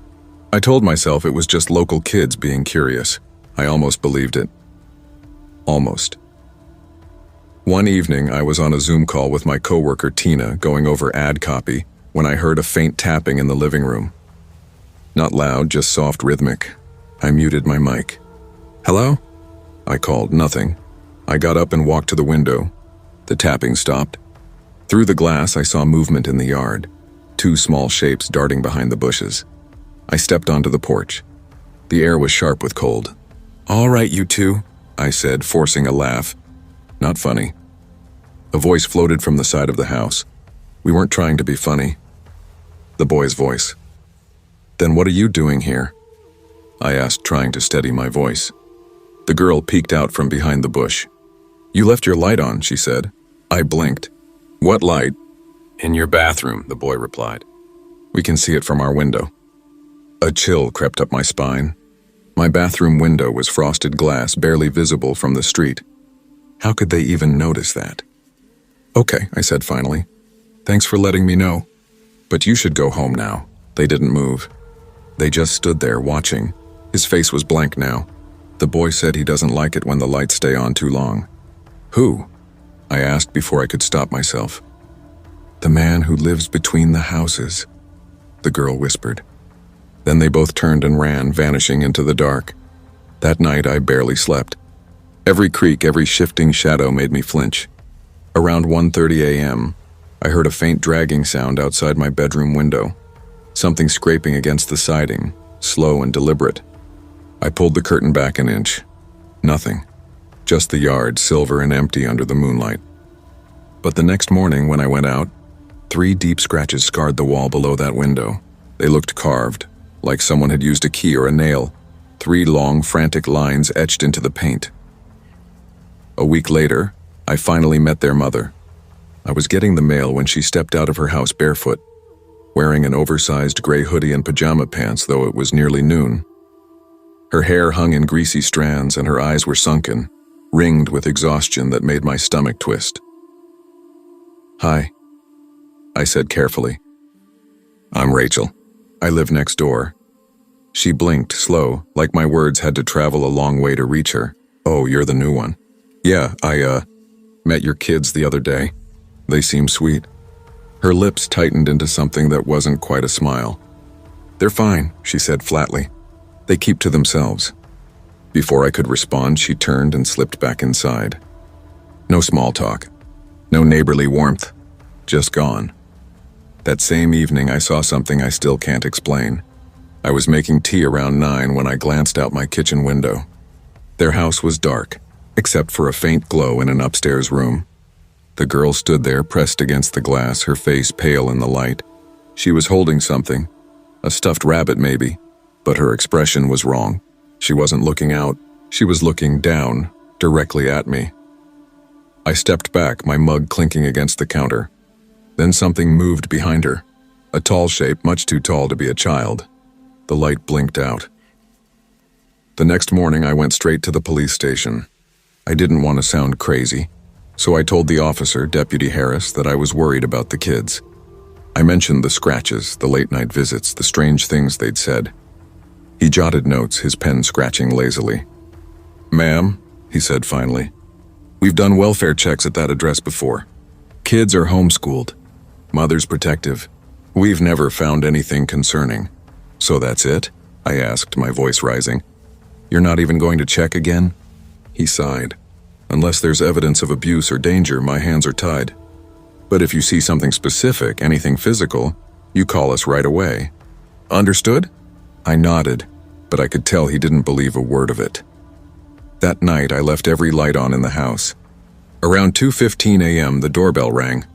S1: I told myself it was just local kids being curious. I almost believed it. Almost. One evening, I was on a Zoom call with my coworker Tina, going over ad copy, when I heard a faint tapping in the living room. Not loud, just soft, rhythmic. I muted my mic. Hello? I called. Nothing. I got up and walked to the window. The tapping stopped. Through the glass, I saw movement in the yard. 2 small shapes darting behind the bushes. I stepped onto the porch. The air was sharp with cold. All right, you two, I said, forcing a laugh. Not funny. A voice floated from the side of the house. We weren't trying to be funny. The boy's voice. Then what are you doing here? I asked, trying to steady my voice. The girl peeked out from behind the bush. You left your light on, she said. I blinked. What light? In your bathroom, the boy replied. We can see it from our window. A chill crept up my spine. My bathroom window was frosted glass, barely visible from the street. How could they even notice that? Okay, I said finally. Thanks for letting me know. But you should go home now. They didn't move. They just stood there, watching. His face was blank now. The boy said he doesn't like it when the lights stay on too long. Who? I asked before I could stop myself. The man who lives between the houses, the girl whispered. Then they both turned and ran, vanishing into the dark. That night, I barely slept. Every creak, every shifting shadow made me flinch. Around 1:30 a.m., I heard a faint dragging sound outside my bedroom window. Something scraping against the siding, slow and deliberate. I pulled the curtain back an inch. Nothing. Just the yard, silver and empty under the moonlight. But the next morning, when I went out, 3 deep scratches scarred the wall below that window. They looked carved, like someone had used a key or a nail. 3 long, frantic lines etched into the paint. A week later, I finally met their mother. I was getting the mail when she stepped out of her house barefoot, wearing an oversized gray hoodie and pajama pants, though it was nearly noon. Her hair hung in greasy strands and her eyes were sunken, ringed with exhaustion that made my stomach twist. Hi, I said carefully. I'm Rachel. I live next door. She blinked, slow, like my words had to travel a long way to reach her. Oh, you're the new one. Yeah, I met your kids the other day. They seem sweet. Her lips tightened into something that wasn't quite a smile. They're fine, she said flatly. They keep to themselves. Before I could respond, she turned and slipped back inside. No small talk. No neighborly warmth. Just gone. That same evening, I saw something I still can't explain. I was making tea around 9 when I glanced out my kitchen window. Their house was dark, except for a faint glow in an upstairs room. The girl stood there, pressed against the glass, her face pale in the light. She was holding something, a stuffed rabbit maybe, but her expression was wrong. She wasn't looking out, she was looking down, directly at me. I stepped back, my mug clinking against the counter. Then something moved behind her, a tall shape, much too tall to be a child. The light blinked out. The next morning I went straight to the police station. I didn't want to sound crazy, so I told the officer, Deputy Harris, that I was worried about the kids. I mentioned the scratches, the late-night visits, the strange things they'd said. He jotted notes, his pen scratching lazily. "Ma'am," he said finally, "we've done welfare checks at that address before. Kids are homeschooled. Mother's protective. We've never found anything concerning." "So that's it?" I asked, my voice rising. "You're not even going to check again?" He sighed. "Unless there's evidence of abuse or danger, my hands are tied. But if you see something specific, anything physical, you call us right away. Understood?" I nodded, but I could tell he didn't believe a word of it. That night, I left every light on in the house. Around 2:15 a.m., the doorbell rang.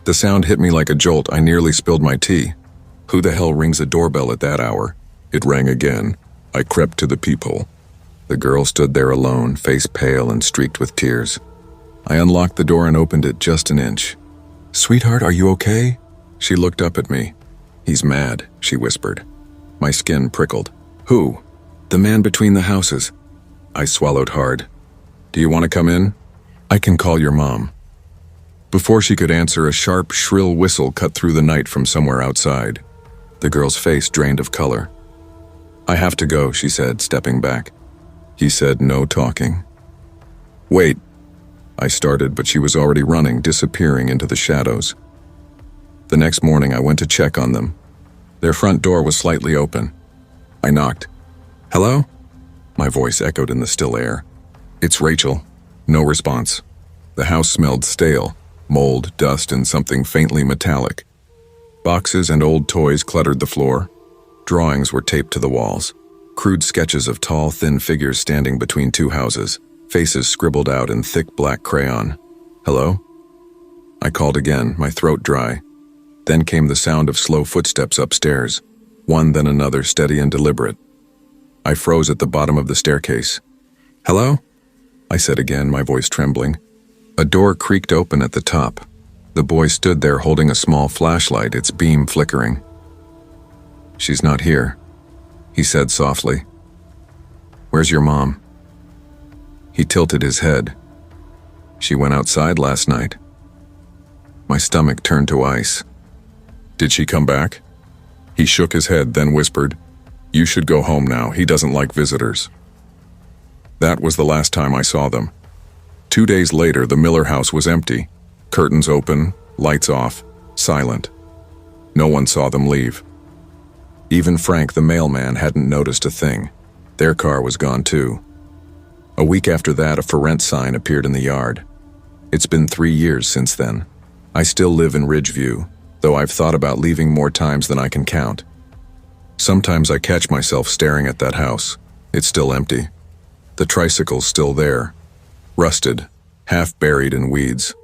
S1: The sound hit me like a jolt. I nearly spilled my tea. Who the hell rings a doorbell at that hour? It rang again. I crept to the peephole. The girl stood there alone, face pale and streaked with tears. I unlocked the door and opened it just an inch. "Sweetheart, are you okay?" She looked up at me. "He's mad," she whispered. My skin prickled. "Who?" "The man between the houses." I swallowed hard. "Do you want to come in? I can call your mom." Before she could answer, a sharp, shrill whistle cut through the night from somewhere outside. The girl's face drained of color. "I have to go," she said, stepping back. He said, "No talking." "Wait." I started, but she was already running, disappearing into the shadows. The next morning, I went to check on them. Their front door was slightly open. I knocked. "Hello?" My voice echoed in the still air. "It's Rachel." No response. The house smelled stale, mold, dust, and something faintly metallic. Boxes and old toys cluttered the floor. Drawings were taped to the walls. Crude sketches of tall, thin figures standing between two houses, faces scribbled out in thick black crayon. "Hello?" I called again, my throat dry. Then came the sound of slow footsteps upstairs, one then another, steady and deliberate. I froze at the bottom of the staircase. "Hello?" I said again, my voice trembling. A door creaked open at the top. The boy stood there holding a small flashlight, its beam flickering. "She's not here," he said softly. "Where's your mom?" He tilted his head. "She went outside last night." My stomach turned to ice. "Did she come back?" He shook his head, then whispered, "You should go home now. He doesn't like visitors." That was the last time I saw them. 2 days later, the Miller house was empty. Curtains open, lights off, silent. No one saw them leave. Even Frank, the mailman, hadn't noticed a thing. Their car was gone too. A week after that, a for rent sign appeared in the yard. It's been 3 years since then. I still live in Ridgeview, though I've thought about leaving more times than I can count. Sometimes I catch myself staring at that house. It's still empty. The tricycle's still there, rusted, half buried in weeds.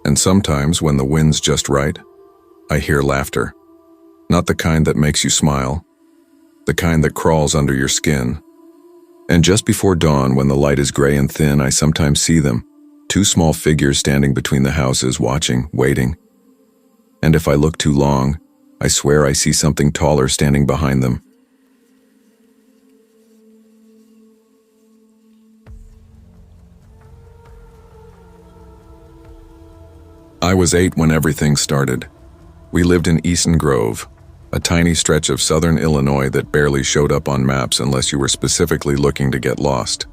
S1: And sometimes, when the wind's just right, I hear laughter. Not the kind that makes you smile, the kind that crawls under your skin. And just before dawn, when the light is gray and thin, I sometimes see them, 2 small figures standing between the houses, watching, waiting. And if I look too long, I swear I see something taller standing behind them. I was 8 when everything started. We lived in Easton Grove, a tiny stretch of southern Illinois that barely showed up on maps unless you were specifically looking to get lost.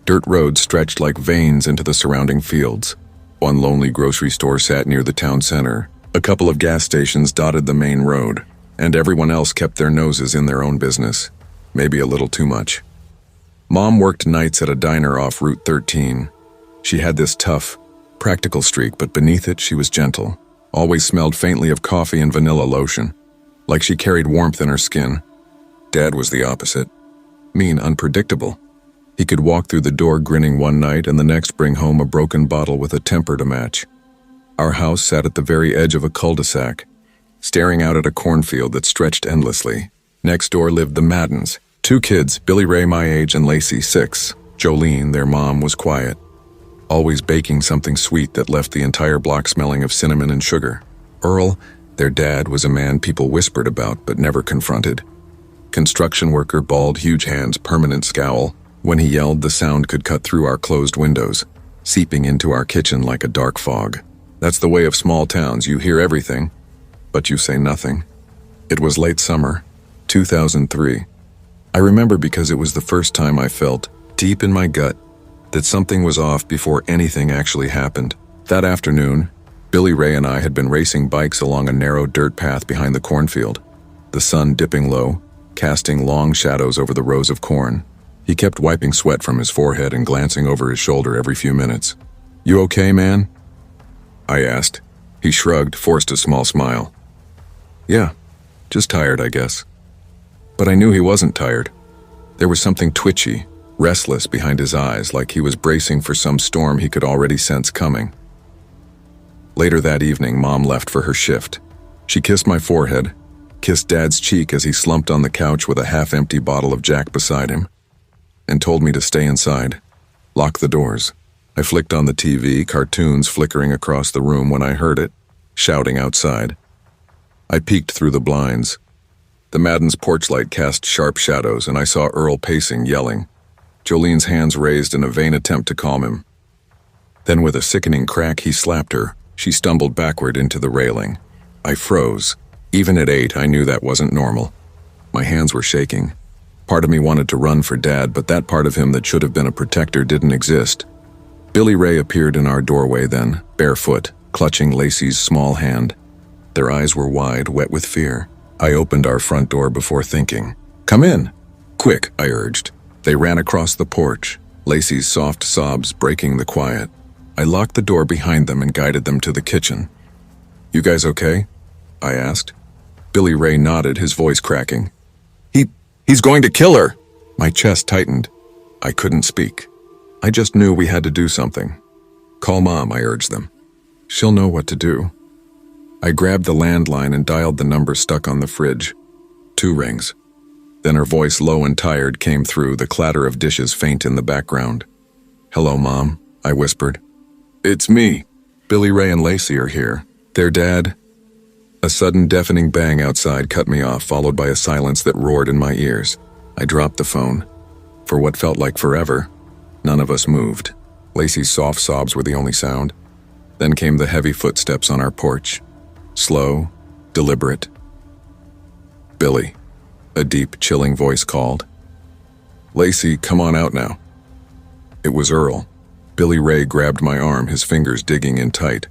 S1: Dirt roads stretched like veins into the surrounding fields. One lonely grocery store sat near the town center. A couple of gas stations dotted the main road, and everyone else kept their noses in their own business, maybe a little too much. Mom worked nights at a diner off Route 13. She had this tough, practical streak, but beneath it she was gentle, always smelled faintly of coffee and vanilla lotion, like she carried warmth in her skin. Dad was the opposite. Mean, unpredictable. He could walk through the door grinning one night and the next bring home a broken bottle with a temper to match. Our house sat at the very edge of a cul-de-sac, staring out at a cornfield that stretched endlessly. Next door lived the Maddens, 2 kids, Billy Ray my age and Lacey 6. Jolene, their mom, was quiet, always baking something sweet that left the entire block smelling of cinnamon and sugar. Earl, their dad, was a man people whispered about but never confronted. Construction worker, bald, huge hands, permanent scowl. When he yelled, the sound could cut through our closed windows, seeping into our kitchen like a dark fog. That's the way of small towns. You hear everything, but you say nothing. It was late summer, 2003. I remember because it was the first time I felt, deep in my gut, that something was off before anything actually happened. That afternoon, Billy Ray and I had been racing bikes along a narrow dirt path behind the cornfield, the sun dipping low, casting long shadows over the rows of corn. He kept wiping sweat from his forehead and glancing over his shoulder every few minutes. "You okay, man?" I asked. He shrugged, forced a small smile. "Yeah, just tired, I guess." But I knew he wasn't tired. There was something twitchy, restless behind his eyes, like he was bracing for some storm he could already sense coming. Later that evening, Mom left for her shift. She kissed my forehead, kissed Dad's cheek as he slumped on the couch with a half-empty bottle of Jack beside him, and told me to stay inside, lock the doors. I flicked on the TV, cartoons flickering across the room when I heard it, shouting outside. I peeked through the blinds. The Madden's porch light cast sharp shadows, and I saw Earl pacing, yelling. Jolene's hands raised in a vain attempt to calm him. Then with a sickening crack, he slapped her. She stumbled backward into the railing. I froze. Even at 8, I knew that wasn't normal. My hands were shaking. Part of me wanted to run for Dad, but that part of him that should have been a protector didn't exist. Billy Ray appeared in our doorway then, barefoot, clutching Lacey's small hand. Their eyes were wide, wet with fear. I opened our front door before thinking. "Come in!" "Quick," I urged. They ran across the porch, Lacey's soft sobs breaking the quiet. I locked the door behind them and guided them to the kitchen. "You guys okay?" I asked. Billy Ray nodded, his voice cracking. He's going to kill her!" My chest tightened. I couldn't speak. I just knew we had to do something. "Call Mom," I urged them. "She'll know what to do." I grabbed the landline and dialed the number stuck on the fridge. 2 rings. Then her voice, low and tired, came through, the clatter of dishes faint in the background. "Hello, Mom," I whispered. "It's me. Billy Ray and Lacey are here. Their dad..." A sudden deafening bang outside cut me off, followed by a silence that roared in my ears. I dropped the phone. For what felt like forever, none of us moved. Lacey's soft sobs were the only sound. Then came the heavy footsteps on our porch. Slow, deliberate. "Billy," a deep, chilling voice called. "Lacey, come on out now." It was Earl. Billy Ray grabbed my arm, his fingers digging in tight.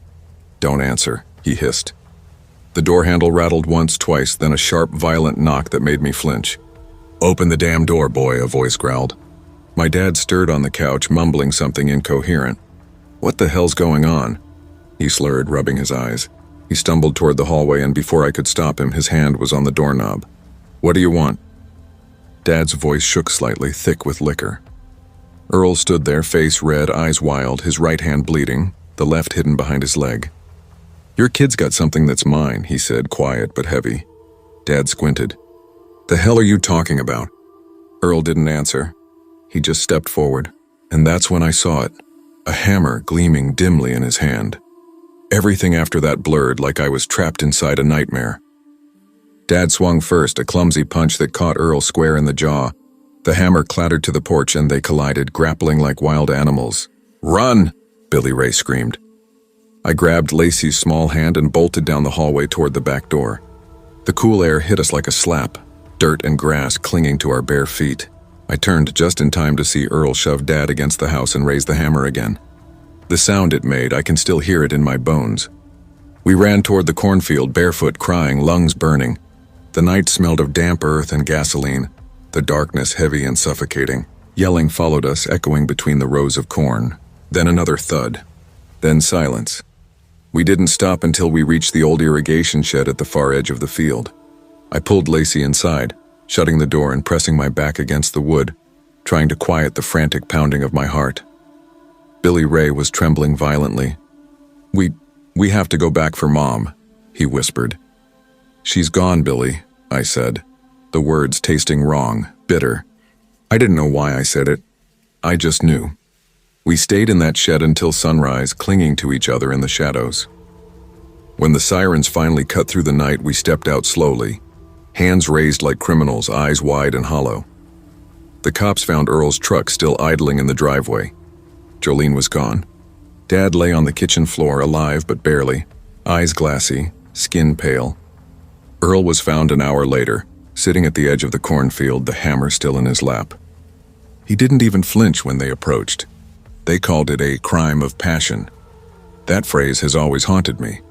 S1: "Don't answer," he hissed. The door handle rattled once, twice, then a sharp, violent knock that made me flinch. "Open the damn door, boy," a voice growled. My dad stirred on the couch, mumbling something incoherent. "What the hell's going on?" He slurred, rubbing his eyes. He stumbled toward the hallway, and before I could stop him, his hand was on the doorknob. "What do you want?" Dad's voice shook slightly, thick with liquor. Earl stood there, face red, eyes wild, his right hand bleeding, the left hidden behind his leg. "Your kid's got something that's mine," he said, quiet but heavy. Dad squinted. "The hell are you talking about?" Earl didn't answer. He just stepped forward, and that's when I saw it, a hammer gleaming dimly in his hand. Everything after that blurred, like I was trapped inside a nightmare. Dad swung first, a clumsy punch that caught Earl square in the jaw. The hammer clattered to the porch and they collided, grappling like wild animals. "Run!" Billy Ray screamed. I grabbed Lacey's small hand and bolted down the hallway toward the back door. The cool air hit us like a slap, dirt and grass clinging to our bare feet. I turned just in time to see Earl shove Dad against the house and raise the hammer again. The sound it made, I can still hear it in my bones. We ran toward the cornfield, barefoot, crying, lungs burning. The night smelled of damp earth and gasoline, the darkness heavy and suffocating. Yelling followed us, echoing between the rows of corn. Then another thud. Then silence. We didn't stop until we reached the old irrigation shed at the far edge of the field. I pulled Lacey inside, shutting the door and pressing my back against the wood. trying to quiet the frantic pounding of my heart. Billy Ray was trembling violently. We have to go back for Mom," he whispered. "She's gone, Billy," I said, the words tasting wrong, bitter. I didn't know why I said it. I just knew. We stayed in that shed until sunrise, clinging to each other in the shadows. When the sirens finally cut through the night, we stepped out slowly, hands raised like criminals, eyes wide and hollow. The cops found Earl's truck still idling in the driveway. Jolene was gone. Dad lay on the kitchen floor, alive but barely, eyes glassy, skin pale. Earl was found an hour later, sitting at the edge of the cornfield, the hammer still in his lap. He didn't even flinch when they approached. They called it a crime of passion. That phrase has always haunted me.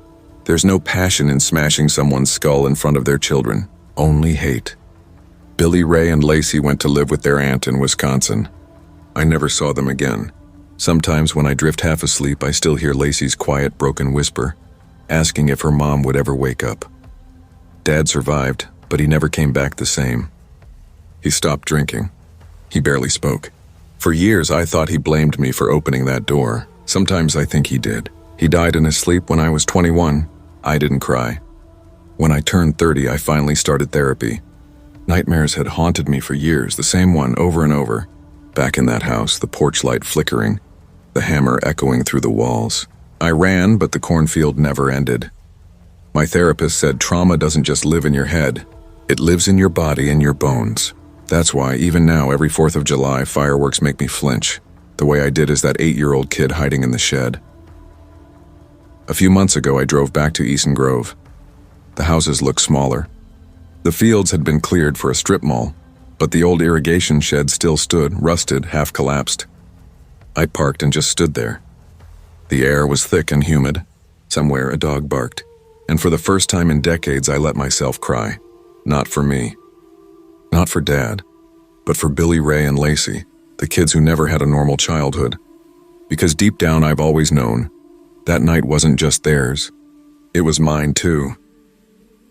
S1: There's no passion in smashing someone's skull in front of their children, only hate. Billy Ray and Lacey went to live with their aunt in Wisconsin. I never saw them again. Sometimes when I drift half asleep, I still hear Lacey's quiet, broken whisper, asking if her mom would ever wake up. Dad survived, but he never came back the same. He stopped drinking. He barely spoke. For years, I thought he blamed me for opening that door. Sometimes I think he did. He died in his sleep when I was 21. I didn't cry. When I turned 30, I finally started therapy. Nightmares had haunted me for years, the same one over and over. Back in that house, the porch light flickering, the hammer echoing through the walls. I ran, but the cornfield never ended. My therapist said trauma doesn't just live in your head. It lives in your body and your bones. That's why, even now, every 4th of July, fireworks make me flinch, the way I did as that 8-year-old kid hiding in the shed. A few months ago, I drove back to Eason Grove. The houses looked smaller. The fields had been cleared for a strip mall, but the old irrigation shed still stood, rusted, half collapsed. I parked and just stood there. The air was thick and humid. Somewhere a dog barked, and for the first time in decades, I let myself cry. Not for me. Not for Dad, but for Billy Ray and Lacey, the kids who never had a normal childhood. Because deep down, I've always known that night wasn't just theirs. It was mine too.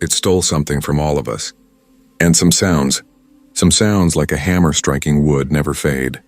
S1: It stole something from all of us. And some sounds like a hammer striking wood never fade.